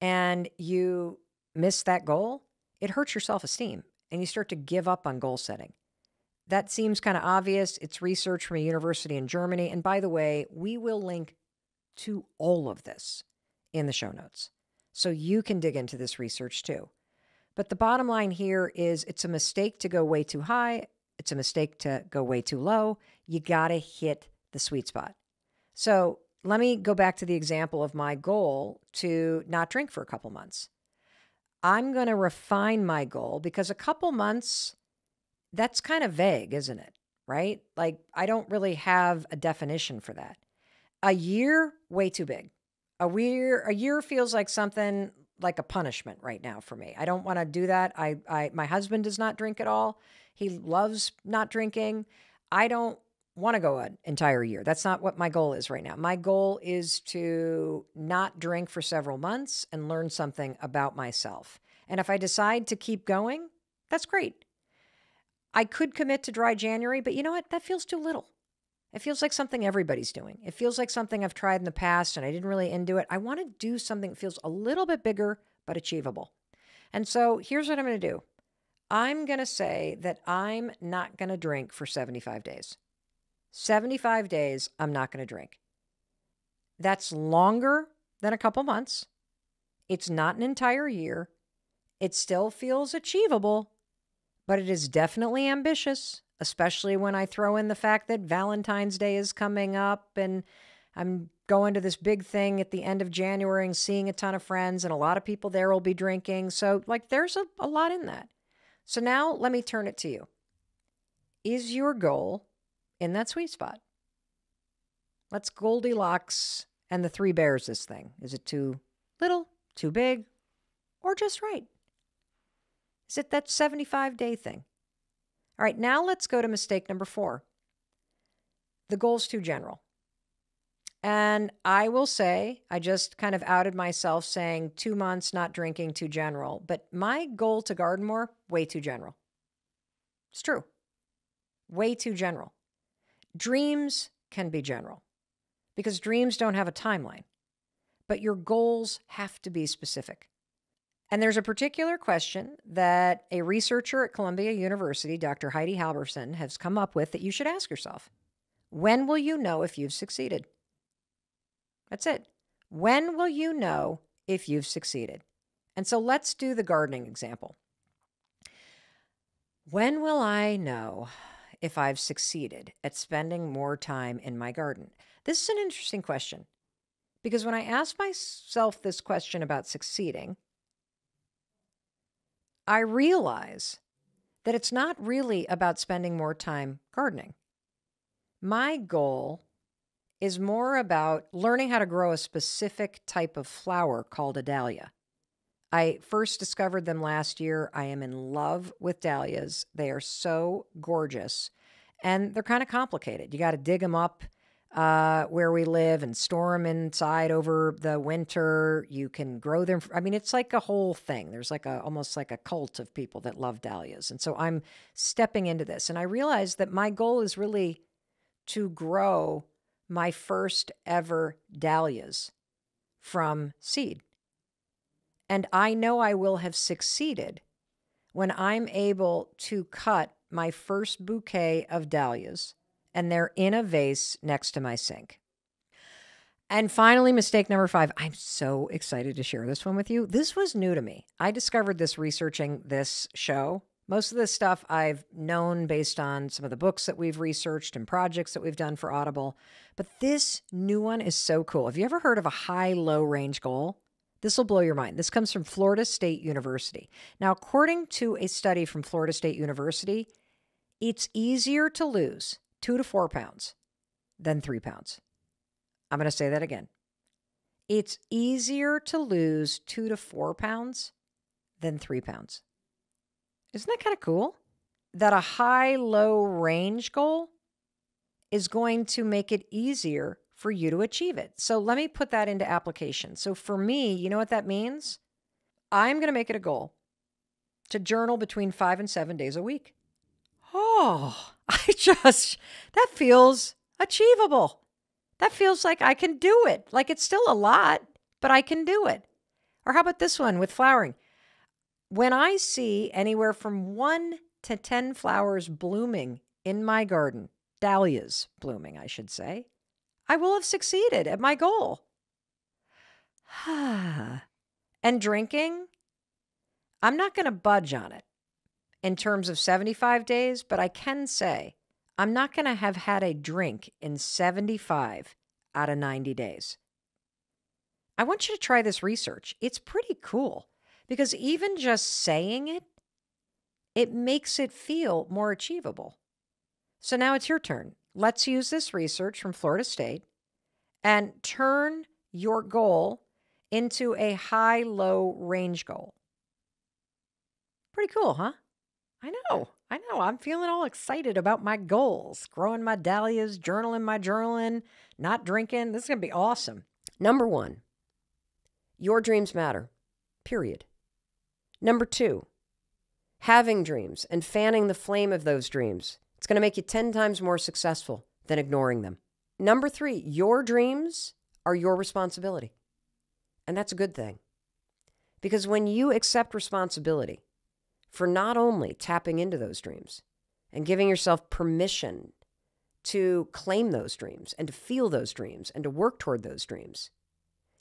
and you miss that goal, it hurts your self-esteem and you start to give up on goal setting. That seems kind of obvious. It's research from a university in Germany. And by the way, we will link to all of this in the show notes, so you can dig into this research too. But the bottom line here is it's a mistake to go way too high. It's a mistake to go way too low. You got to hit the sweet spot. So let me go back to the example of my goal to not drink for a couple months. I'm going to refine my goal because a couple months, that's kind of vague, isn't it? Right? Like, I don't really have a definition for that. A year, way too big. A year feels like something like a punishment right now for me. I don't want to do that. My husband does not drink at all. He loves not drinking. I don't want to go an entire year. That's not what my goal is right now. My goal is to not drink for several months and learn something about myself. And if I decide to keep going, that's great. I could commit to dry January, but you know what? That feels too little. It feels like something everybody's doing. It feels like something I've tried in the past and I didn't really into it. I want to do something that feels a little bit bigger, but achievable. And so here's what I'm going to do. I'm going to say that I'm not going to drink for 75 days. 75 days, I'm not going to drink. That's longer than a couple months. It's not an entire year. It still feels achievable, but it is definitely ambitious, especially when I throw in the fact that Valentine's Day is coming up and I'm going to this big thing at the end of January and seeing a ton of friends, and a lot of people there will be drinking. So, there's a lot in that. So now let me turn it to you. Is your goal in that sweet spot? Let's Goldilocks and the Three Bears this thing. Is it too little, too big, or just right? Is it that 75-day thing? All right, now let's go to mistake number 4. The goal's too general. And I will say, I just kind of outed myself saying 2 months not drinking, too general. But my goal to garden more, way too general. It's true. Way too general. Dreams can be general because dreams don't have a timeline. But your goals have to be specific. And there's a particular question that a researcher at Columbia University, Dr. Heidi Halverson, has come up with that you should ask yourself. When will you know if you've succeeded? That's it. When will you know if you've succeeded? And so let's do the gardening example. When will I know if I've succeeded at spending more time in my garden? This is an interesting question because when I ask myself this question about succeeding, I realize that it's not really about spending more time gardening. My goal is more about learning how to grow a specific type of flower called a dahlia. I first discovered them last year. I am in love with dahlias. They are so gorgeous, and they're kind of complicated. You got to dig them up where we live and store them inside over the winter. You can grow them. I mean, it's like a whole thing. There's almost like a cult of people that love dahlias. And so I'm stepping into this. And I realized that my goal is really to grow my first ever dahlias from seed. And I know I will have succeeded when I'm able to cut my first bouquet of dahlias and they're in a vase next to my sink. And finally, mistake number 5. I'm so excited to share this one with you. This was new to me. I discovered this researching this show. Most of this stuff I've known based on some of the books that we've researched and projects that we've done for Audible. But this new one is so cool. Have you ever heard of a high-low range goal? This will blow your mind. This comes from Florida State University. Now, according to a study from Florida State University, it's easier to lose 2 to 4 pounds than 3 pounds. I'm going to say that again. It's easier to lose 2 to 4 pounds than 3 pounds. Isn't that kind of cool? That a high-low range goal is going to make it easier for you to achieve it. So let me put that into application. So for me, you know what that means? I'm going to make it a goal to journal between 5 and 7 days a week. Oh, that feels achievable. That feels like I can do it. Like it's still a lot, but I can do it. Or how about this one with flowering? When I see anywhere from 1 to 10 flowers blooming in my garden, dahlias blooming, I should say, I will have succeeded at my goal. And drinking, I'm not going to budge on it in terms of 75 days, but I can say I'm not going to have had a drink in 75 out of 90 days. I want you to try this research. It's pretty cool because even just saying it, it makes it feel more achievable. So now it's your turn. Let's use this research from Florida State and turn your goal into a high-low range goal. Pretty cool, huh? I know. I'm feeling all excited about my goals. Growing my dahlias, journaling, not drinking. This is going to be awesome. Number 1, your dreams matter, period. Number 2, having dreams and fanning the flame of those dreams. It's going to make you 10 times more successful than ignoring them. Number 3, your dreams are your responsibility. And that's a good thing. Because when you accept responsibility for not only tapping into those dreams and giving yourself permission to claim those dreams and to feel those dreams and to work toward those dreams,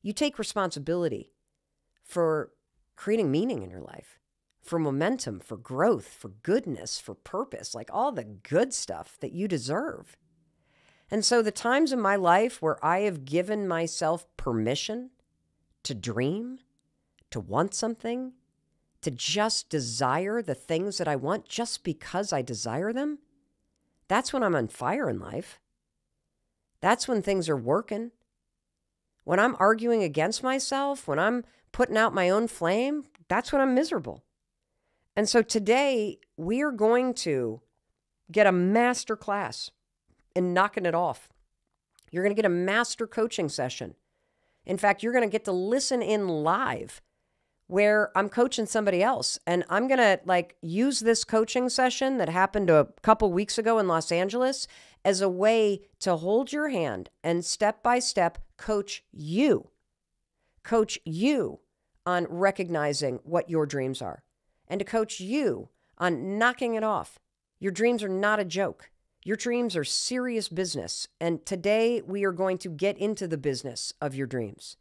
you take responsibility for creating meaning in your life, for momentum, for growth, for goodness, for purpose, like all the good stuff that you deserve. And so the times in my life where I have given myself permission to dream, to want something, to just desire the things that I want just because I desire them, that's when I'm on fire in life. That's when things are working. When I'm arguing against myself, when I'm putting out my own flame, that's when I'm miserable. And so today we are going to get a master class in knocking it off. You're going to get a master coaching session. In fact, you're going to get to listen in live where I'm coaching somebody else. And I'm going to use this coaching session that happened a couple weeks ago in Los Angeles as a way to hold your hand and step by step coach you on recognizing what your dreams are and to coach you on knocking it off. Your dreams are not a joke. Your dreams are serious business. And today we are going to get into the business of your dreams.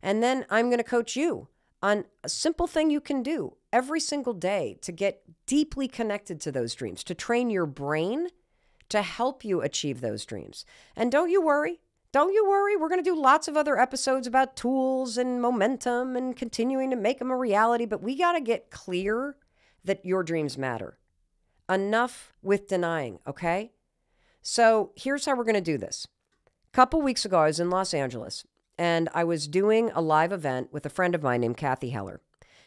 And then I'm going to coach you on a simple thing you can do every single day to get deeply connected to those dreams, to train your brain to help you achieve those dreams. And don't you worry. We're going to do lots of other episodes about tools and momentum and continuing to make them a reality. But we got to get clear that your dreams matter. Enough with denying, okay? So here's how we're going to do this. A couple weeks ago, I was in Los Angeles. And I was doing a live event with a friend of mine named Kathy Heller.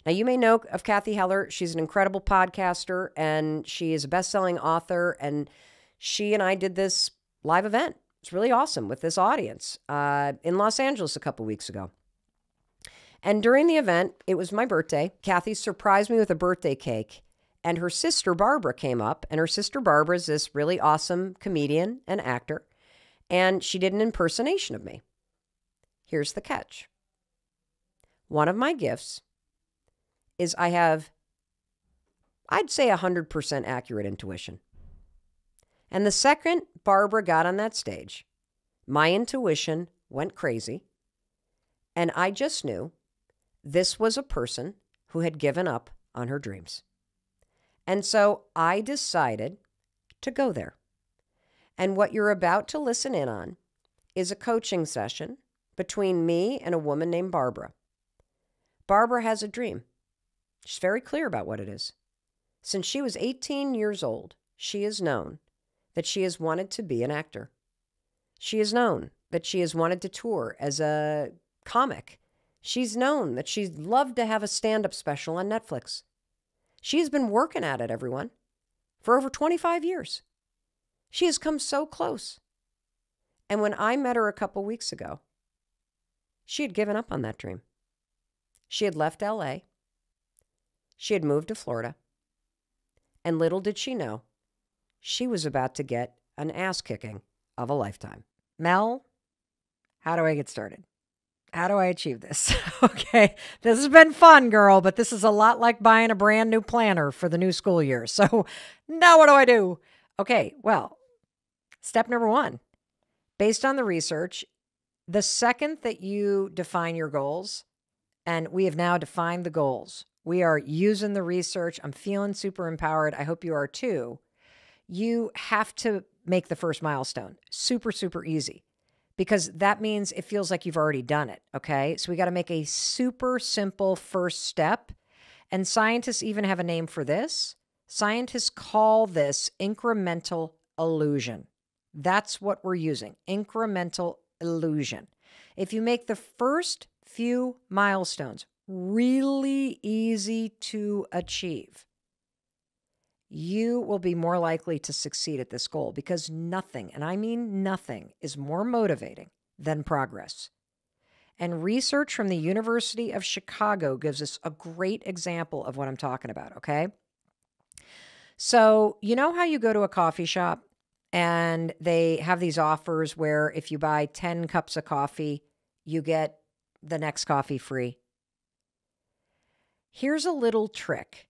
Now, you may know of Kathy Heller. She's an incredible podcaster, and she is a best-selling author. And she and I did this live event. It's really awesome with this audience in Los Angeles a couple weeks ago. And during the event, it was my birthday. Kathy surprised me with a birthday cake. And her sister, Barbara, came up. And her sister, Barbara, is this really awesome comedian and actor. And she did an impersonation of me. Here's the catch. One of my gifts is I have, I'd say, 100% accurate intuition. And the second Barbara got on that stage, my intuition went crazy. And I just knew this was a person who had given up on her dreams. And so I decided to go there. And what you're about to listen in on is a coaching session between me and a woman named Barbara. Barbara has a dream. She's very clear about what it is. Since she was 18 years old, she has known that she has wanted to be an actor. She has known that she has wanted to tour as a comic. She's known that she'd love to have a stand-up special on Netflix. She's been working at it, everyone, for over 25 years. She has come so close. And when I met her a couple weeks ago, she had given up on that dream. She had left LA. She had moved to Florida. And little did she know, she was about to get an ass kicking of a lifetime. Mel, how do I get started? How do I achieve this? Okay, this has been fun, girl, but this is a lot like buying a brand new planner for the new school year. So now what do I do? Okay, well, step number one, based on the research, the second that you define your goals, and we have now defined the goals, we are using the research. I'm feeling super empowered. I hope you are too. You have to make the first milestone super, super easy, because that means it feels like you've already done it, okay? So we got to make a super simple first step. And scientists even have a name for this. Scientists call this incremental illusion. That's what we're using, incremental illusion. If you make the first few milestones really easy to achieve, you will be more likely to succeed at this goal, because nothing, and I mean nothing, is more motivating than progress. And research from the University of Chicago gives us a great example of what I'm talking about, okay? So, you know how you go to a coffee shop and they have these offers where if you buy 10 cups of coffee, you get the next coffee free? Here's a little trick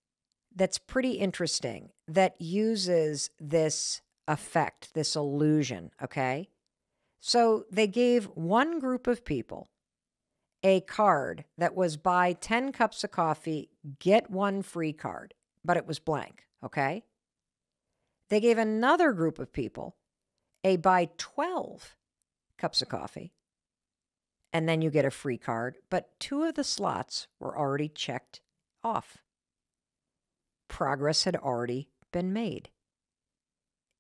that's pretty interesting that uses this effect, this illusion, okay? So they gave one group of people a card that was buy 10 cups of coffee, get one free card, but it was blank, okay? They gave another group of people a buy 12 cups of coffee, and then you get a free card, but 2 of the slots were already checked off. Progress had already been made.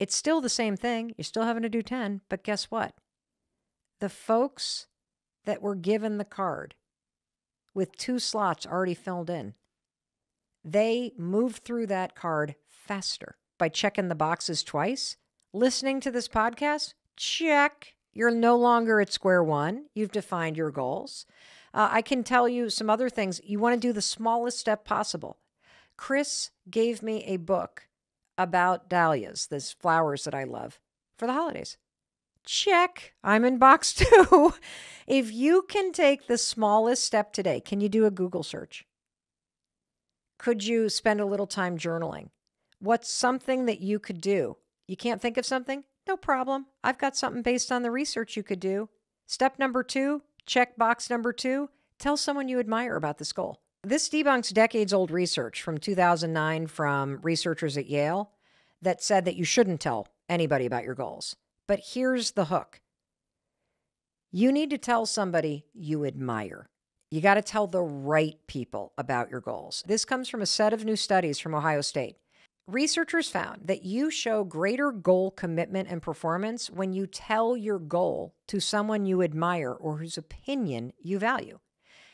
It's still the same thing. You're still having to do 10, but guess what? The folks that were given the card with 2 slots already filled in, they moved through that card faster by checking the boxes twice. Listening to this podcast, check. You're no longer at square one. You've defined your goals. I can tell you some other things. You want to do the smallest step possible. Chris gave me a book about dahlias, these flowers that I love, for the holidays. Check. I'm in box 2. If you can take the smallest step today, can you do a Google search? Could you spend a little time journaling? What's something that you could do? You can't think of something? No problem. I've got something based on the research you could do. Step number 2, check box number 2, tell someone you admire about this goal. This debunks decades-old research from 2009 from researchers at Yale that said that you shouldn't tell anybody about your goals. But here's the hook. You need to tell somebody you admire. You got to tell the right people about your goals. This comes from a set of new studies from Ohio State. Researchers found that you show greater goal commitment and performance when you tell your goal to someone you admire or whose opinion you value.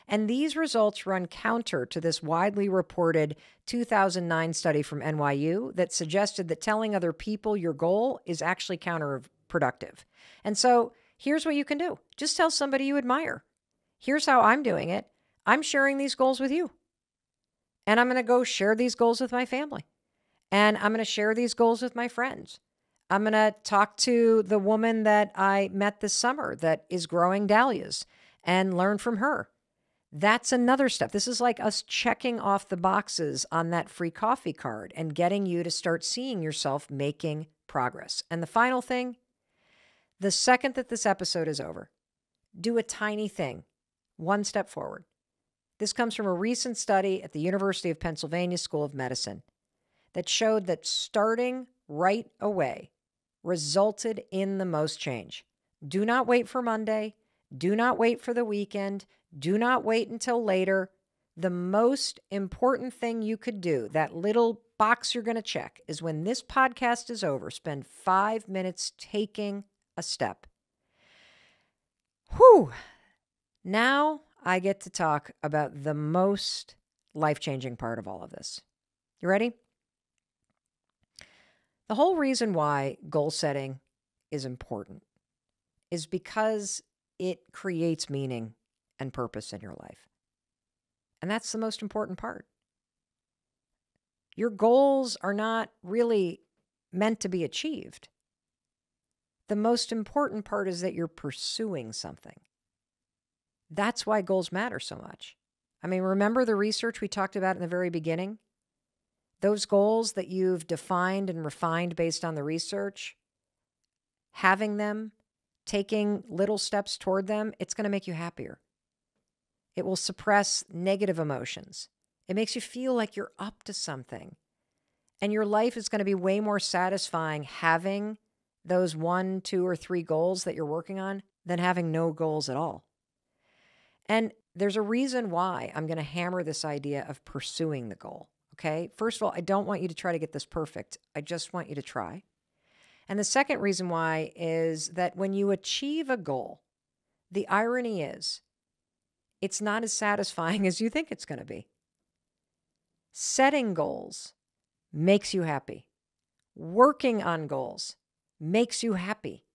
And these results run counter to this widely reported 2009 study from NYU that suggested that telling other people your goal is actually counterproductive. And so here's what you can do. Just tell somebody you admire. Here's how I'm doing it. I'm sharing these goals with you. And I'm going to go share these goals with my family. And I'm going to share these goals with my friends. I'm going to talk to the woman that I met this summer that is growing dahlias and learn from her. That's another step. This is like us checking off the boxes on that free coffee card and getting you to start seeing yourself making progress. And the final thing, the second that this episode is over, do a tiny thing, one step forward. This comes from a recent study at the University of Pennsylvania School of Medicine that showed that starting right away resulted in the most change. Do not wait for Monday. Do not wait for the weekend. Do not wait until later. The most important thing you could do, that little box you're going to check, is when this podcast is over, spend 5 minutes taking a step. Whew. Now I get to talk about the most life-changing part of all of this. You ready? The whole reason why goal setting is important is because it creates meaning and purpose in your life. And that's the most important part. Your goals are not really meant to be achieved. The most important part is that you're pursuing something. That's why goals matter so much. I mean, remember the research we talked about in the very beginning? Those goals that you've defined and refined based on the research, having them, taking little steps toward them, it's going to make you happier. It will suppress negative emotions. It makes you feel like you're up to something. And your life is going to be way more satisfying having those 1, 2, or 3 goals that you're working on than having no goals at all. And there's a reason why I'm going to hammer this idea of pursuing the goal. Okay? First of all, I don't want you to try to get this perfect. I just want you to try. And the second reason why is that when you achieve a goal, the irony is it's not as satisfying as you think it's going to be. Setting goals makes you happy. Working on goals makes you happy.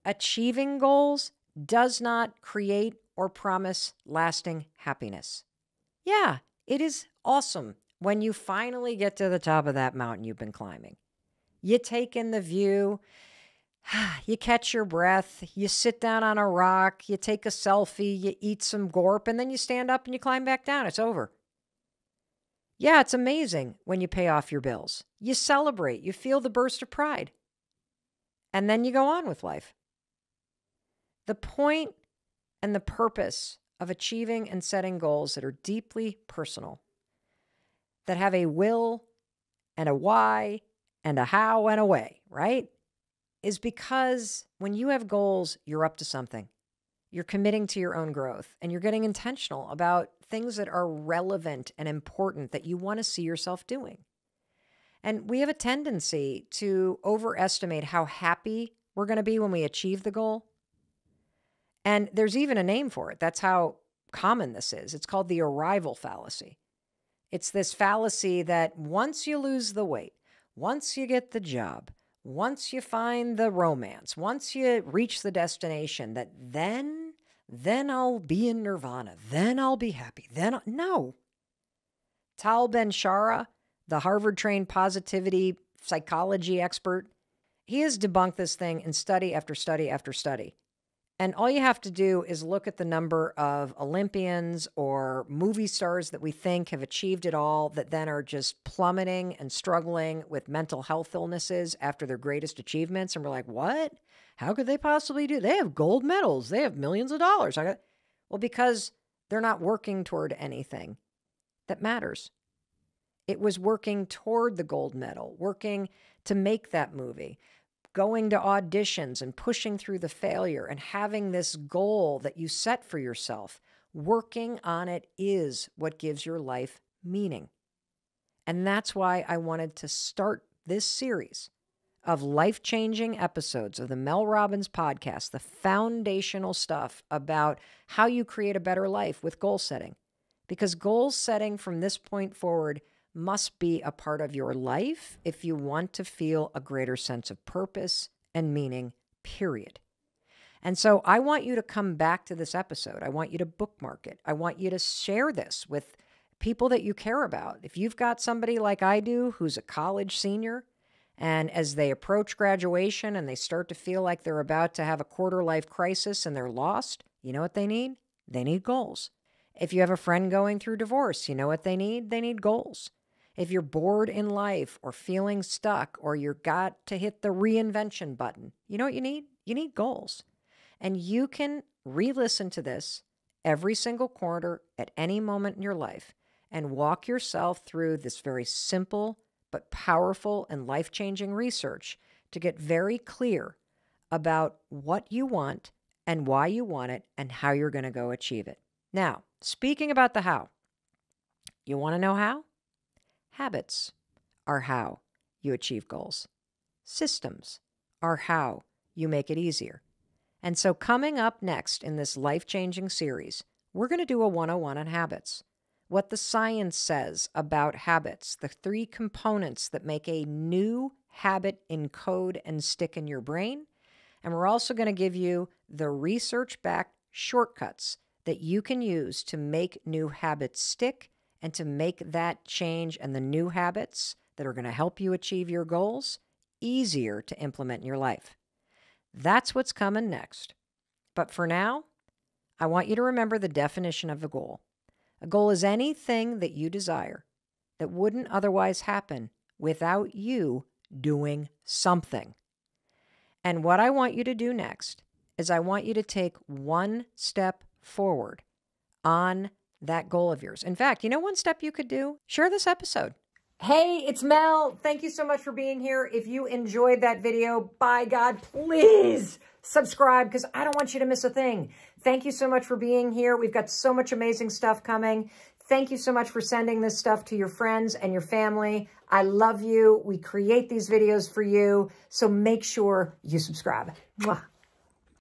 Achieving goals does not create or promise lasting happiness. Yeah, it is awesome when you finally get to the top of that mountain you've been climbing. You take in the view, you catch your breath, you sit down on a rock, you take a selfie, you eat some gorp, and then you stand up and you climb back down. It's over. Yeah, it's amazing when you pay off your bills. You celebrate, you feel the burst of pride, and then you go on with life. The point and the purpose of achieving and setting goals that are deeply personal, that have a will and a why and a how and a way, right? Is because when you have goals, you're up to something. You're committing to your own growth and you're getting intentional about things that are relevant and important that you want to see yourself doing. And we have a tendency to overestimate how happy we're going to be when we achieve the goal. And there's even a name for it. That's how common this is. It's called the arrival fallacy. It's this fallacy that once you lose the weight, once you get the job, once you find the romance, once you reach the destination, that then I'll be in nirvana, then I'll be happy, no. Tal Ben-Shara, the Harvard-trained positivity psychology expert, he has debunked this thing in study after study after study. And all you have to do is look at the number of Olympians or movie stars that we think have achieved it all that then are just plummeting and struggling with mental health illnesses after their greatest achievements. And we're like, what? How could they possibly do? They have gold medals. They have millions of dollars. Well, because they're not working toward anything that matters. It was working toward the gold medal, working to make that movie, going to auditions and pushing through the failure and having this goal that you set for yourself. Working on it is what gives your life meaning. And that's why I wanted to start this series of life-changing episodes of the Mel Robbins podcast, the foundational stuff about how you create a better life with goal setting. Because goal setting from this point forward must be a part of your life if you want to feel a greater sense of purpose and meaning, period. And so I want you to come back to this episode. I want you to bookmark it. I want you to share this with people that you care about. If you've got somebody like I do who's a college senior, and as they approach graduation and they start to feel like they're about to have a quarter-life crisis and they're lost, you know what they need? They need goals. If you have a friend going through divorce, you know what they need? They need goals. If you're bored in life or feeling stuck or you've got to hit the reinvention button, you know what you need? You need goals. And you can re-listen to this every single quarter at any moment in your life and walk yourself through this very simple but powerful and life-changing research to get very clear about what you want and why you want it and how you're going to go achieve it. Now, speaking about the how, you want to know how? Habits are how you achieve goals. Systems are how you make it easier. And so coming up next in this life-changing series, we're going to do a 101 on habits. What the science says about habits, the 3 components that make a new habit encode and stick in your brain. And we're also going to give you the research-backed shortcuts that you can use to make new habits stick and to make that change and the new habits that are going to help you achieve your goals easier to implement in your life. That's what's coming next. But for now, I want you to remember the definition of a goal. A goal is anything that you desire that wouldn't otherwise happen without you doing something. And what I want you to do next is I want you to take one step forward on that goal of yours. In fact, you know one step you could do? Share this episode. Hey, it's Mel. Thank you so much for being here. If you enjoyed that video, by God, please subscribe because I don't want you to miss a thing. Thank you so much for being here. We've got so much amazing stuff coming. Thank you so much for sending this stuff to your friends and your family. I love you. We create these videos for you. So make sure you subscribe. Mwah.